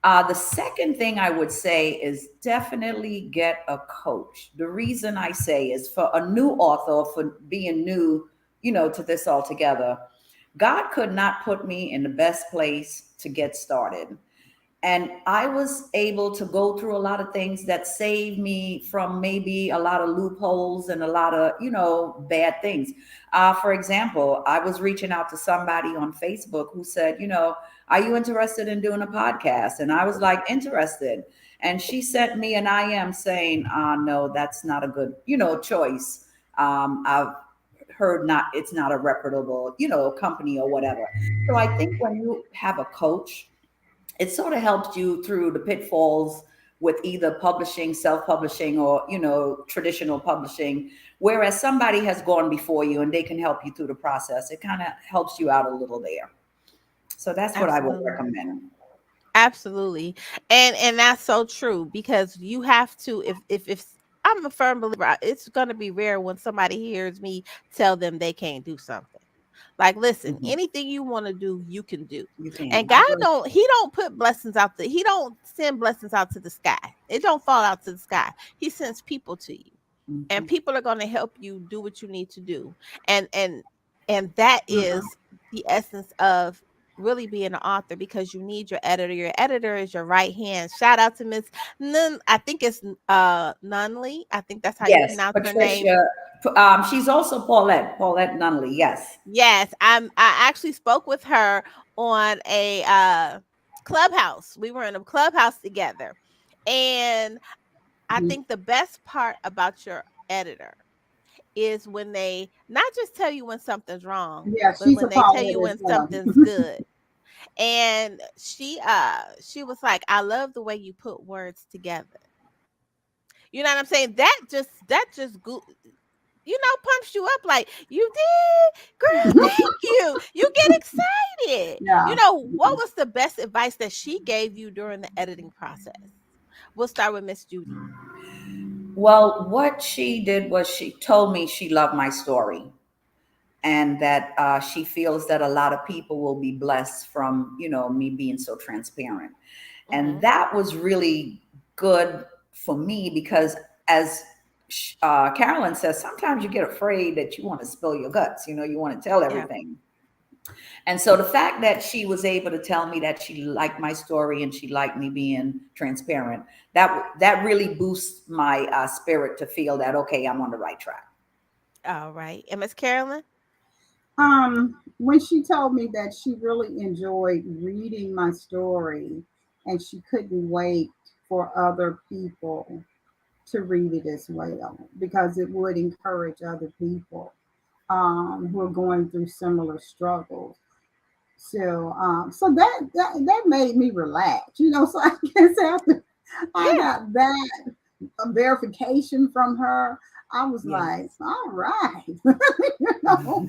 The second thing I would say is definitely get a coach. The reason I say is for a new author, for being new, to this altogether, God could not put me in the best place to get started. And I was able to go through a lot of things that saved me from maybe a lot of loopholes and a lot of, bad things. For example, I was reaching out to somebody on Facebook who said, are you interested in doing a podcast? And I was like, interested. And she sent me an IM saying, no, that's not a good, choice. I've heard it's not a reputable, company or whatever. So I think when you have a coach, it sort of helps you through the pitfalls with either publishing, self-publishing, or traditional publishing, whereas somebody has gone before you and they can help you through the process. It kind of helps you out a little there. So that's what I would Absolutely. recommend. Absolutely. And that's so true because you have to if I'm a firm believer, it's going to be rare when somebody hears me tell them they can't do something. Like, listen, Mhm. anything you want to do, you can do. You And can. I God agree. don't put blessings out he don't send blessings out to the sky. It don't fall out to the sky. He sends people to you. And Mhm. people are going to help you do what you need to do. And and that is the essence of really being an author because you need your editor. Your editor is your right hand. Shout out to Miss Nun. I think it's Nunley. I think that's how you Yes, pronounce her name. Patricia. She's also Paulette Nunley. Yes. Yes, I actually spoke with her on a clubhouse. We were in a clubhouse together. And I think the best part about your editor is when they not just tell you when something's wrong, Yeah, but she's when a they tell poet you as when well. something's good. And she was like, I love the way you put words together. You know what I'm saying? Pumps you up like you did, girl. Thank you. You get excited. Yeah. What was the best advice that she gave you during the editing process? We'll start with Miss Judy. Well, what she did was she told me she loved my story and that she feels that a lot of people will be blessed from me being so transparent, and Mm-hmm. that was really good for me because as Carolyn says, sometimes you get afraid that you want to spill your guts, you want to tell Yeah, everything. And so the fact that she was able to tell me that she liked my story and she liked me being transparent, that really boosts my spirit to feel that, okay, I'm on the right track. all right. And Miss Carolyn. When she told me that she really enjoyed reading my story and she couldn't wait for other people to read it as well because it would encourage other people who are going through similar struggles. So that made me relax, you know. So I guess after I Yeah. got that verification from her, I was like, Yes. all right, you know,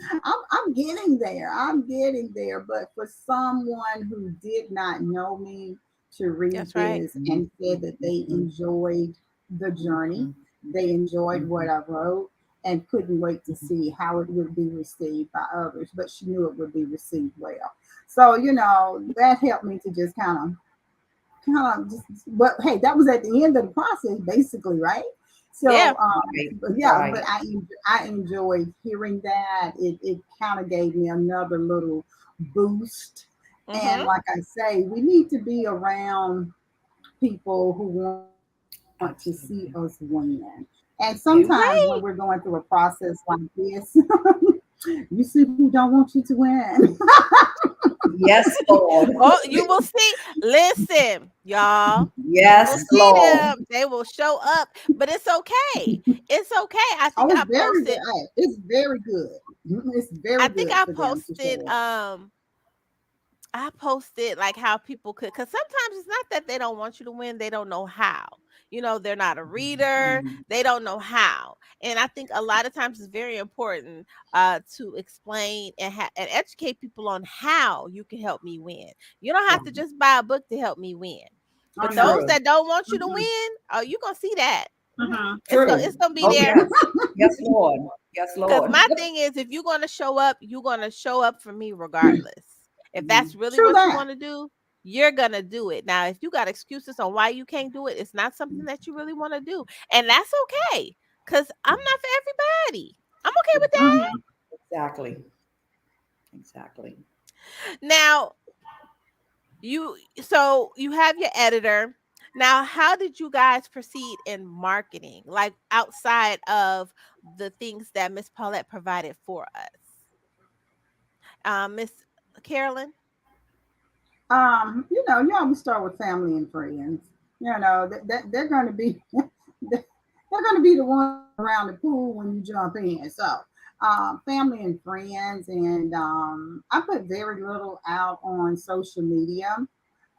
I'm getting there. I'm getting there. But for someone who did not know me to read That's right. this and said that they enjoyed the journey, they enjoyed what I wrote, and couldn't wait to see how it would be received by others, but she knew it would be received well. So, you know, that helped me to just just, but hey, that was at the end of the process, basically, right? Yeah. So, Right. but yeah, Right. but I enjoyed hearing that. It kind of gave me another little boost. And Mm-hmm. like I say, we need to be around people who want to see us win. And sometimes when Yes. we're going Right. through a process like this, you see who don't want you to win. Yes, Lord. Oh, you will see. Listen, y'all. You will Yes, see Lord. them. They will show up, but it's okay. It's okay. I Oh, think it's I very good. posted. It's very good. It's I very think good I for them to posted. show up. I posted like how people could, because sometimes it's not that they don't want you to win, they don't know how. You know, they're not a reader, they don't know how. And I think a lot of times it's very important to explain and educate people on how you can help me win. You don't have to just buy a book to help me win. Oh But those no. True. that don't want you to Mhm, win, oh, you're gonna see that. mhm. It's True. gonna be Oh, there. yes. Yes, Lord. Yes, Because Lord. my thing is, if you're going to show up, you're going to show up for me regardless. If that's really True what you that. want to do, you're going to do it. Now, if you got excuses on why you can't do it, it's not something that you really want to do. And that's okay. Because I'm not for everybody. I'm okay with Mhm. Exactly. Exactly. that. Now, you have your editor. Now, how did you guys proceed in marketing? Like outside of the things that Miss Paulette provided for us? Miss Carolyn? You know, you always start with family and friends. You know, that they're going to be they're going to be the ones around the pool when you jump in. So, family and friends, and I put very little out on social media.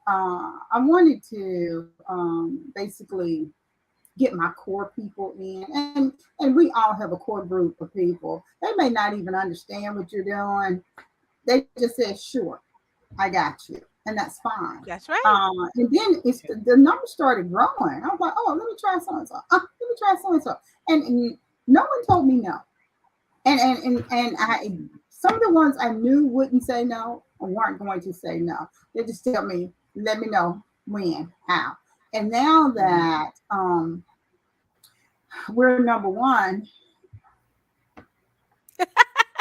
I wanted to basically get my core people in, and we all have a core group of people. They may not even understand what you're doing. They just said, "Sure, I got you," and that's fine. That's right. And then the numbers started growing. I was like, "Oh, let me try so and so. Let me try so and so," and no one told me no. And I some of the ones I knew wouldn't say no or weren't going to say no. They just tell me, let me know when, how. And now that we're number one, hey,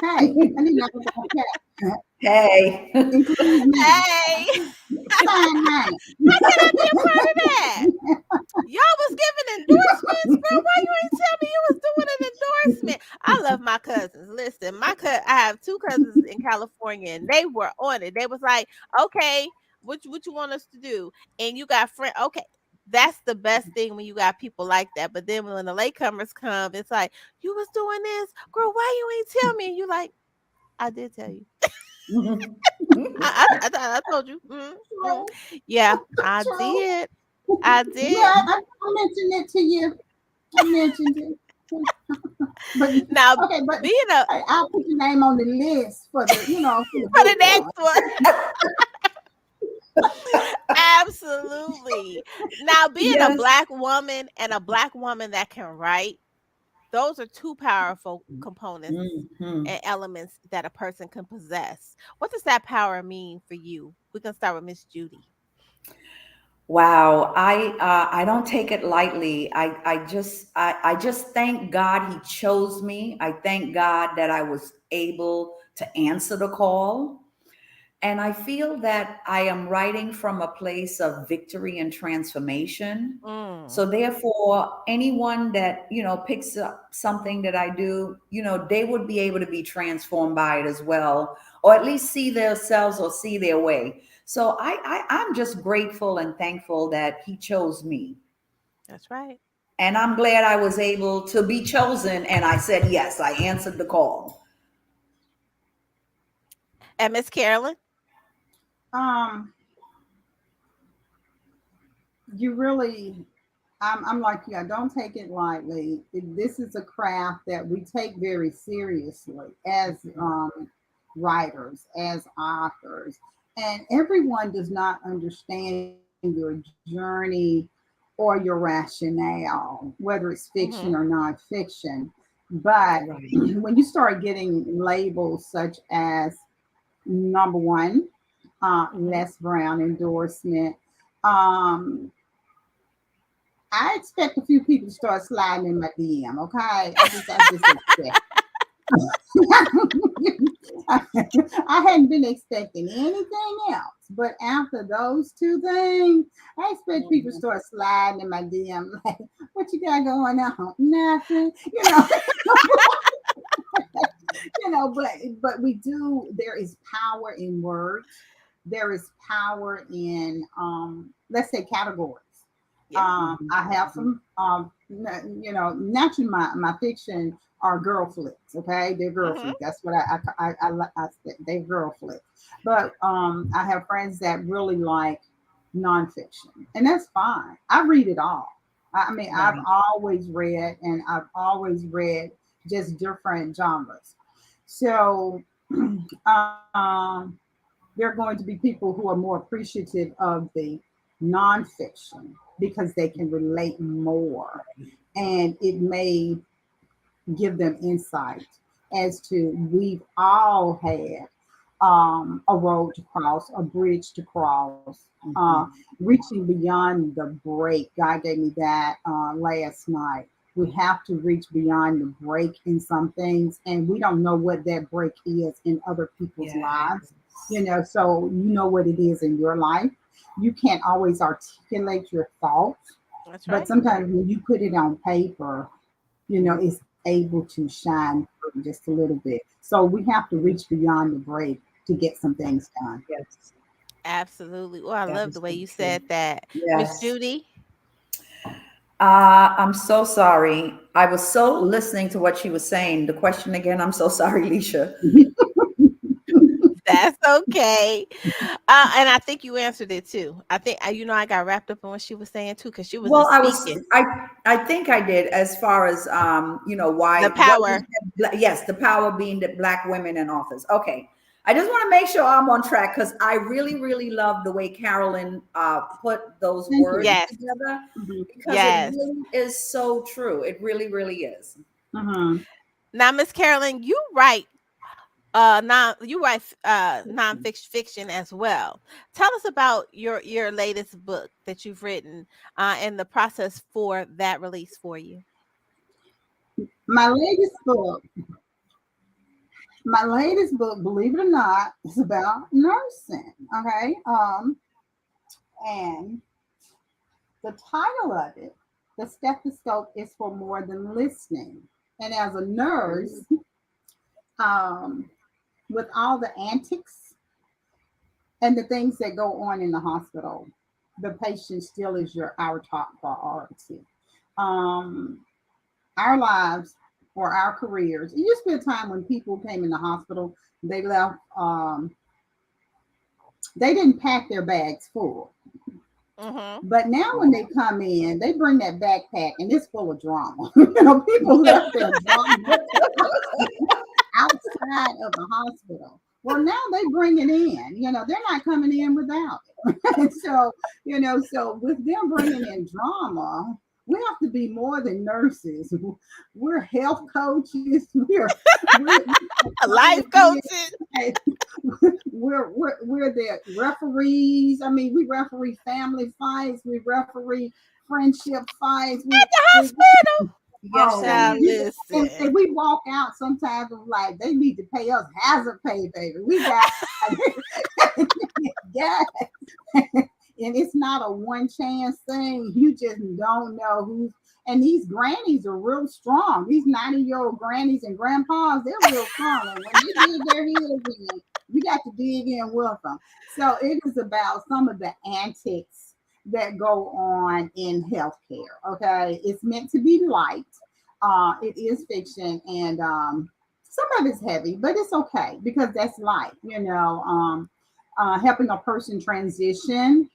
I need not go back, Hey. including me. Hey, Sign mine. how can I be a part of that? Y'all was giving endorsements, girl. Why you ain't tell me you was doing an endorsement? I love my cousins. Listen, I have two cousins in California, and they were on it. They was like, "Okay, what you want us to do?" And you got friend. Okay, that's the best thing when you got people like that. But then when the latecomers come, it's like, "You was doing this, girl. Why you ain't tell me?" And you like, "I did tell you. I told you. Yeah, I True. did. I Yeah, did." I mentioned it to you. I mentioned it. But Now, okay, but being a I'll put your name on the list for the, you know, for the for big the next one. one. Absolutely. Now, being a Yes. black woman and a black woman that can write, those are two powerful components Mhm. and elements that a person can possess. What does that power mean for you? We can start with Miss Judy. Wow, I don't take it lightly. I just thank God He chose me. I thank God that I was able to answer the call. And I feel that I am writing from a place of victory and transformation. Mm, So therefore, anyone that, picks up something that I do, they would be able to be transformed by it as well, or at least see themselves or see their way. So I'm just grateful and thankful that He chose me. that's right. And I'm glad I was able to be chosen. And I said, yes, I answered the call. And Miss Carolyn? Um, you really, I'm like you. I don't take it lightly. This is a craft that we take very seriously as writers, as authors, and everyone does not understand your journey or your rationale, whether it's fiction Mm-hmm. or nonfiction. But Right. when you start getting labels such as number one, Mm-hmm. Les Brown endorsement. Um, I expect a few people to start sliding in my DM. Okay, I just expect. I hadn't been expecting anything else, but after those two things, I expect people to Mhm. start sliding in my DM. Like, what you got going on? Nothing, you know. But we do. There is power in words. There is power in let's say categories. Yeah. Mhm. I have Mhm. some naturally my fiction are girl flicks. Okay, they're girl Mm-hmm. flicks. That's what I they're girl flicks. But I have friends that really like nonfiction, and that's fine. I read it all. I mean, I've Right. always read, and I've always read just different genres. So um, there are going to be people who are more appreciative of the nonfiction because they can relate more, and it may give them insight as to we've all had a road to cross, a bridge to cross, Mhm. reaching beyond the break. God gave me that last night. We have to reach beyond the break in some things, and we don't know what that break is in other people's lives. Yes. So you know what it is in your life. You can't always articulate your thoughts, That's but right. sometimes when you put it on paper, it's able to shine through just a little bit. So we have to reach beyond the break to get some things done. Yes. Absolutely. Oh, I That love the is way so you true. said that. Miss Yes. Judy, I'm so sorry. I was so listening to what she was saying. The question again, I'm so sorry, Leisha. that's okay. And I think you answered it too. I think I got wrapped up in what she was saying too, because she was Well, just speaking I think I did as far as the why what you power. said, yes, the power being that black women in office. Okay. I just want to make sure I'm on track because I really, really love the way Carolyn put those Thank you. words Yes, together Mhm. because it yes. really is so true. It really, really is. Mhm. Now, Miss Carolyn, you write nonfiction fiction as well. Tell us about your latest book that you've written, and the process for that release for you. My latest book, believe it or not, is about nursing. Okay. And the title of it, the stethoscope is for more than listening. And as a nurse, um, with all the antics and the things that go on in the hospital, the patient still is our top priority. Um, our lives or our careers. It used to be a time when people came in the hospital, they left, they didn't pack their bags full. Mhm. But now when they come in, they bring that backpack and it's full of drama. People left their drama outside of the hospital. Well, now they bring it in. They're not coming in without it. So with them bringing in drama, we have to be more than nurses. We're health coaches. We're Life coaching. we're the referees. I mean, we referee family fights. We referee friendship fights. At the We hospital. Yes, Oh, Shannon. Child, and listen. we walk out sometimes of like they need to pay us hazard pay, baby. We got yeah, and it's not a one chance thing. You just don't know who's. And these grannies are real strong. These 90-year-old grannies and grandpas, they're real strong. And when they dig their heels in, you got to dig in with them. So it is about some of the antics that go on in healthcare. Okay, it's meant to be light. It is fiction, and some of it's heavy, but it's okay because that's life. helping a person transition,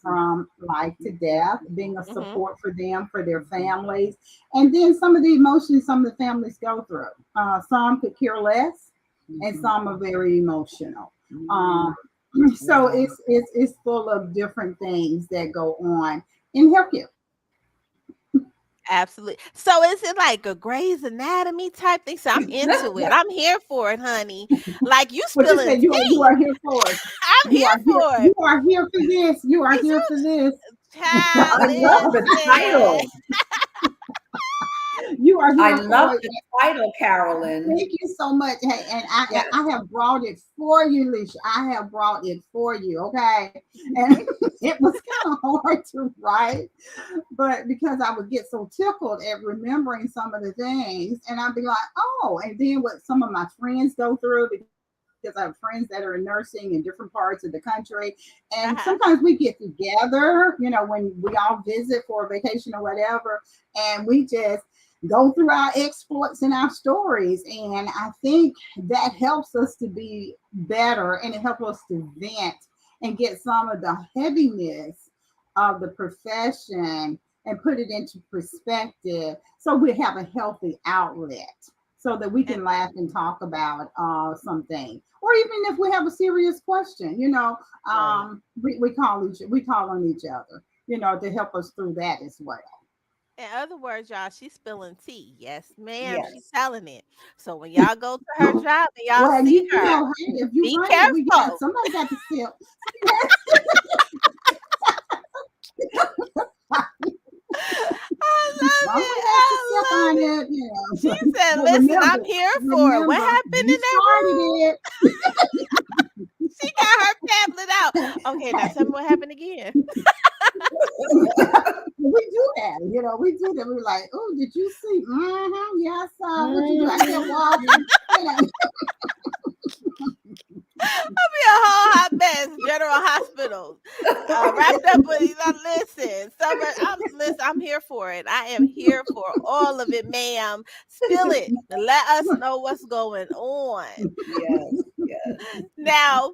from life to death, being a Mm-hmm. support for them, for their families, and then some of the emotions some of the families go through. Some could care less, and some are very emotional. Um, so Yeah. it's full of different things that go on in healthcare. Absolutely. So is it like a Grey's Anatomy type thing? So I'm into it. I'm here for it, honey. Like you But you spilling said you tea. are here for it. I'm You are here here. for You it. are here for this. You are Is here you for this. child? I love the Listen. title. You are I here love for it. the title, Carolyn. Thank you so much. Hey, and I, Yes. I have brought it for you, Lissha. I have brought it for you. Okay. And it was kind of hard to write, but because I would get so tickled at remembering some of the things, and I'd be like, oh, and then what some of my friends go through because I have friends that are in nursing in different parts of the country. And Uh-huh. sometimes we get together, when we all visit for a vacation or whatever, and we just go through our exploits and our stories. And I think that helps us to be better and it helps us to vent and get some of the heaviness of the profession and put it into perspective so we have a healthy outlet so that we And can laugh and talk about something. Or even if we have a serious question, Right. we call on each other, to help us through that as well. in other words, y'all, she's spilling tea. Yes, ma'am. She's Yes. telling it. So when y'all go to her job and y'all Well, see her, hey, if you be bring it, we got careful. somebody got to sip. I love Someone it. has to I sip love on it. it, She said, But listen, I'm here for it. What remember, happened you in that started room? it. She got her pamphlet out. Okay, now tell me what happened again. We do that, we do that. We're like, oh, did you see? Yeah, I saw what you do. I kept walking. You know. Be a whole hot mess. General Hospital, wrapped up with listen. Summer, I'm here for it. I am here for all of it, ma'am. Spill it. Let us know what's going on. Yes. Yes. Now,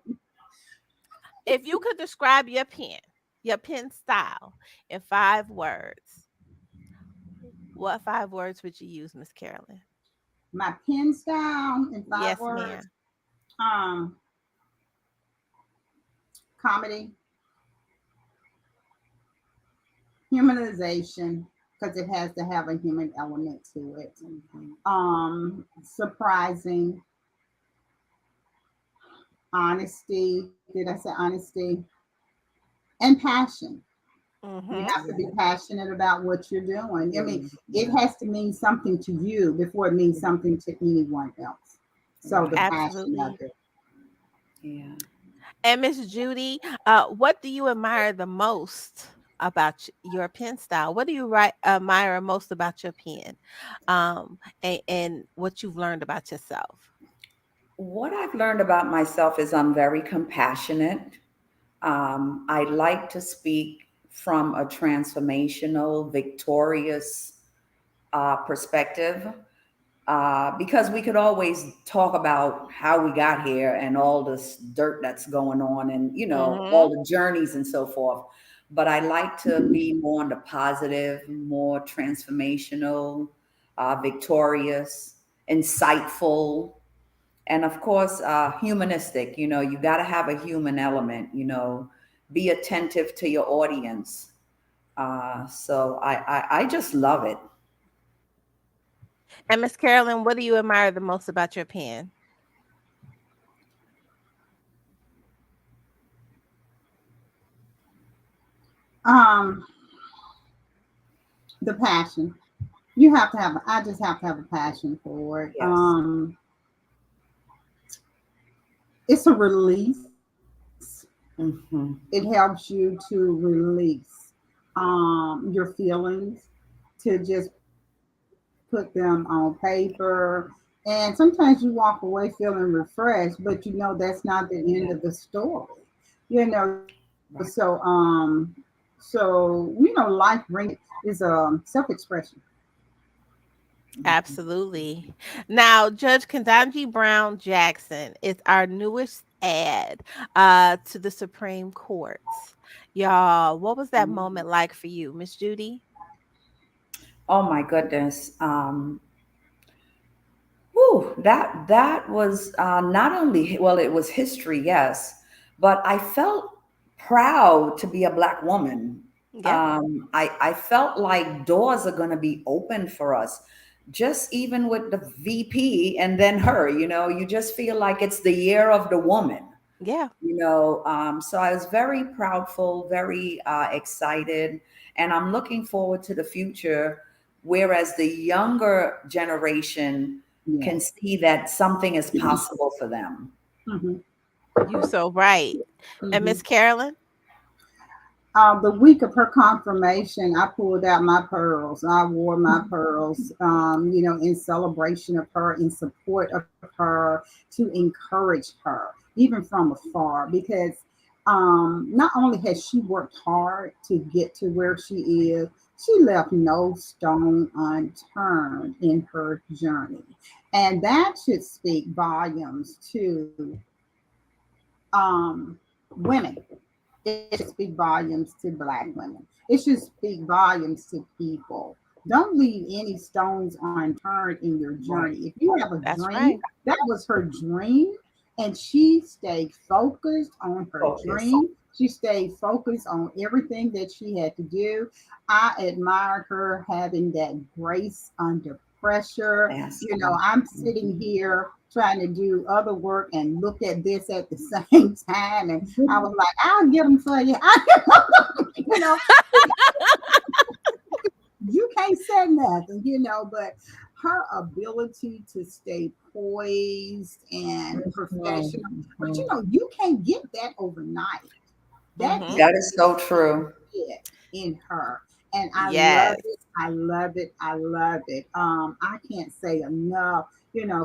if you could describe your pen style in 5 words, what 5 words would you use, Miss Carolyn? My pen style in five Yes, words. ma'am. Um, Comedy, humanization, because it has to have a human element to it. Surprising, honesty. Did I say honesty? And passion. You Mm-hmm. have to be passionate about what you're doing. I mean, it Yeah. has to mean something to you before it means something to anyone else. So the Right. passion of Absolutely. it. Yeah. And Miss Judy, what do you admire the most about your pen style? What do you admire most about your pen, and what you've learned about yourself? What I've learned about myself is I'm very compassionate. I like to speak from a transformational, victorious perspective, because we could always talk about how we got here and all this dirt that's going on and, all Mm-hmm. the journeys and so forth. But I like to be more on the positive, more transformational, victorious, insightful, and of course, humanistic. You got to have a human element, be attentive to your audience. So I just love it. And Miss Carolyn, what do you admire the most about your pen? Um, the passion. You have to have. I just have to have a passion for it. Yes. It's a release. It Hmm. helps you to release your feelings, to just put them on paper. And sometimes you walk away feeling refreshed, but that's not the end Yeah. of the story. Right. Life bring is self-expression. Mhm. Absolutely. Now, Judge Kandanji Brown Jackson is our newest add to the Supreme Courts. Y'all, what was that moment like for you, Miss Judy? Oh my goodness. Whew, that was not only, well, it was history, yes, but I felt proud to be a Black woman. Yeah, I felt like doors are going to be open for us, just even with the VP and then her. You just feel like it's the year of the woman. yeah. So I was very proudful, very excited, and I'm looking forward to the future. Whereas the younger generation can Yes. see that something is possible for them. Hmm. You so right. And Hmm. Miss Carolyn? The week of her confirmation, I pulled out my pearls. I wore my pearls, in celebration of her, in support of her, to encourage her, even from afar, because not only has she worked hard to get to where she is, she left no stone unturned in her journey. And that should speak volumes to women. It should speak volumes to Black women. It should speak volumes to people. Don't leave any stones unturned in your Right. journey. If you have a That's dream, right. that was her dream, and she stayed focused on her Focus. dream. She stayed focused on everything that she had to do. I admired her having that grace under pressure. Yes. I'm sitting here trying to do other work and look at this at the same time. And I was like, I'll get them for you. you know, you can't say nothing, but her ability to stay poised and professional, but Mhm. you can't get that overnight. That Mm-hmm. is That is so true. it in her. And I love Yes. it. I love it. I love it. I can't say enough.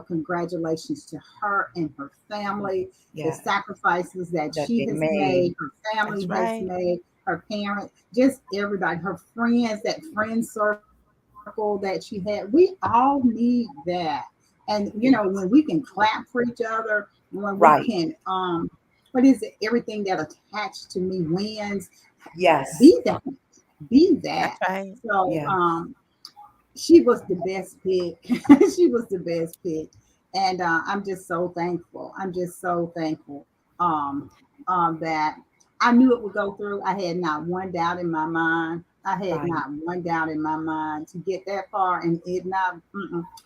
Congratulations to her and her family, the Yeah, sacrifices that that she they has made. made, her family That's has right. made, her parents, just everybody, her friends, that friend circle that she had. We all need that. And when we can clap for each other, when we Right. can what is it? Everything that attached to me wins. Yes. Be that. Be That's that. right. So Yeah. she was the best pick. She was the best pick. And I'm just so thankful. I'm just so thankful um, that I knew it would go through. I had not one doubt in my mind. I had Right. not one doubt in my mind to get that far, and it not,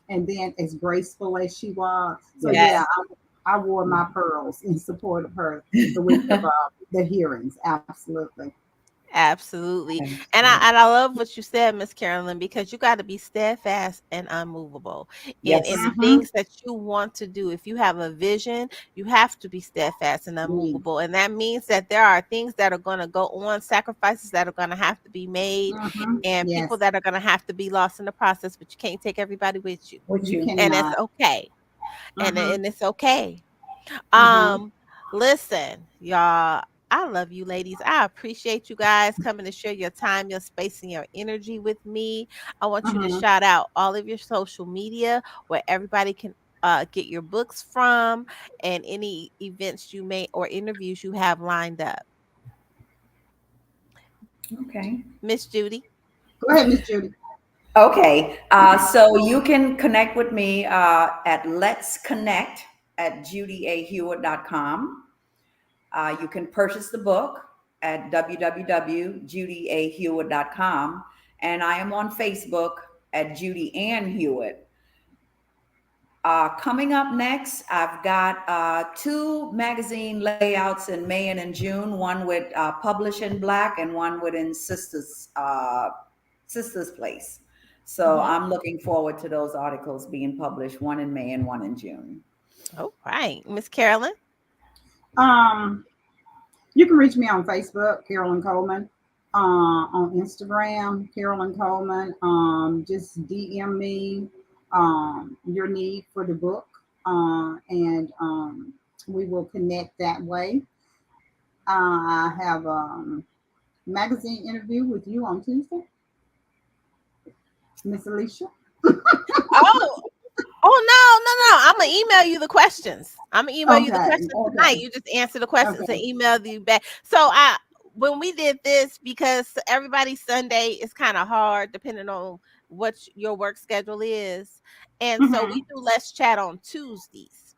and then as graceful as she was. So yeah, Yes. I wore my pearls in support of her the week of the hearings. Absolutely. Absolutely. And I Absolutely. and I love what you said, Miss Carolyn, because you got to be steadfast and unmovable in Yes. the Hmm. things that you want to do. If you have a vision, you have to be steadfast and unmovable. And that means that there are things that are going to go on, sacrifices that are going to have to be made, Hmm. and people Yes, that are going to have to be lost in the process, but you can't take everybody with you. With you you. And it's cannot. okay. Hmm. And it's okay. Hmm. Um, Listen, y'all, I love you ladies. I appreciate you guys coming to share your time, your space, and your energy with me. I want you to Hmm. shout out all of your social media where everybody can get your books from and any events you may or interviews you have lined up. Okay. Miss Judy. Go ahead, Miss Judy. Okay. So you can connect with me at Let's Connect at judyahewitt.com. You can purchase the book at www.judyahewitt.com. And I am on Facebook at Judy Ann Hewitt. Coming up next, I've got two magazine layouts in May and in June, one with Publish in Black and one with in Sisters Place. So Mm-hmm. I'm looking forward to those articles being published, one in May and one in June. All right. Miss Carolyn. Um, you can reach me on Facebook, Carolyn Coleman. On Instagram, Carolyn Coleman. Just DM me your need for the book, and we will connect that way. I have a magazine interview with you on Tuesday, Miss Alicia. Oh, oh no, no, no. I'm gonna email you the questions. I'm gonna email you the Okay, questions tonight. okay, You just answer the questions and okay. email you back. So I when we did this, because everybody's Sunday is kind of hard depending on what your work schedule is. And so we Mm-hmm. do Let's Chat on Tuesdays.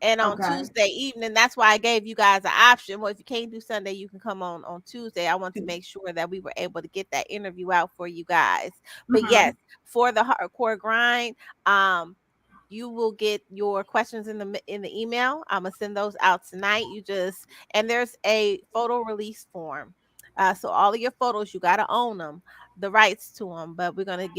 And on Okay. Tuesday evening, that's why I gave you guys an option. Well, if you can't do Sunday, you can come on Tuesday. I want to make sure that we were able to get that interview out for you guys. But Mm-hmm. yes, for the hardcore grind, you will get your questions in the email. I'm gonna send those out tonight. And there's a photo release form. So all of your photos, you gotta own them, the rights to them. But we're gonna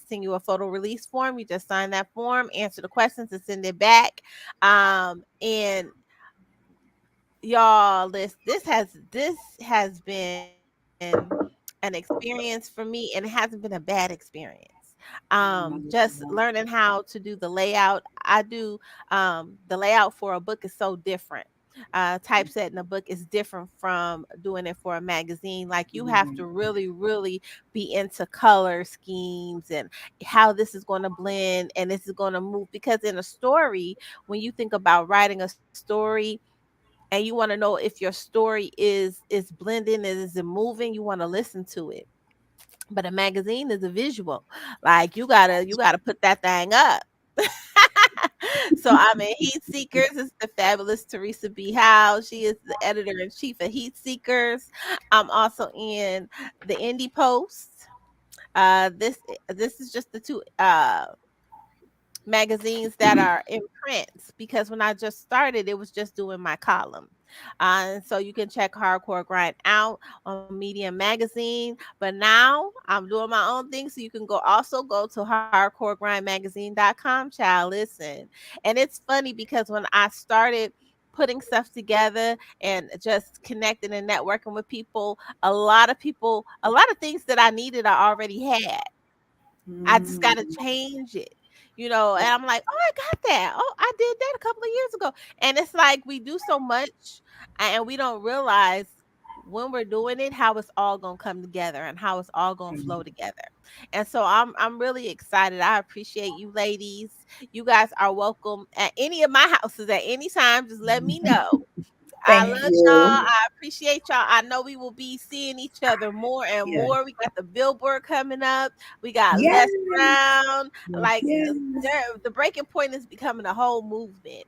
send you a photo release form. You just sign that form, answer the questions, and send it back. And y'all, this has been an experience for me, and it hasn't been a bad experience. Just learning how to do the layout. I do the layout for a book is so different. Typesetting a book is different from doing it for a magazine. Like, you have to really, really be into color schemes and how this is going to blend and this is going to move. Because in a story, when you think about writing a story, and you want to know if your story is blending and is it moving, you want to listen to it. But a magazine is a visual. Like, you gotta put that thing up. So I'm in Heat Seekers. It's the fabulous Teresa B. Howe. She is the editor in chief of Heat Seekers. I'm also in the Indie Post. This is just the two magazines that are in print, because when I just started, it was just doing my column. And so you can check Hardcore Grind out on Medium Magazine. But now I'm doing my own thing. So you can go to hardcoregrindmagazine.com, child. Listen. And it's funny because when I started putting stuff together and just connecting and networking with people, a lot of things that I needed I already had. I just got to change it, and I'm like, oh, I got that. Oh, I did that a couple of years ago. And it's like we do so much and we don't realize when we're doing it, how it's all going to come together and how it's all going to flow together. And so I'm really excited. I appreciate you ladies. You guys are welcome at any of my houses at any time. Just let me know. I love Thank y'all. you. I appreciate y'all. I know we will be seeing each other more and Yes. more. We got the billboard coming up. We got Yes. Les Brown. Like, Yes. the breaking point is becoming a whole movement.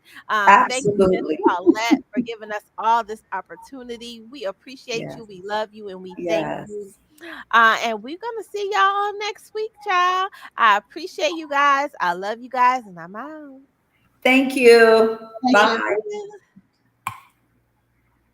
Thank you, Miss Absolutely. Paulette, for giving us all this opportunity. We appreciate Yes. you. We love you, and we thank you. Yes. And we're gonna see y'all on next week, child. I appreciate you guys. I love you guys, and I'm out. Thank you. Thank you. Bye. Cheers.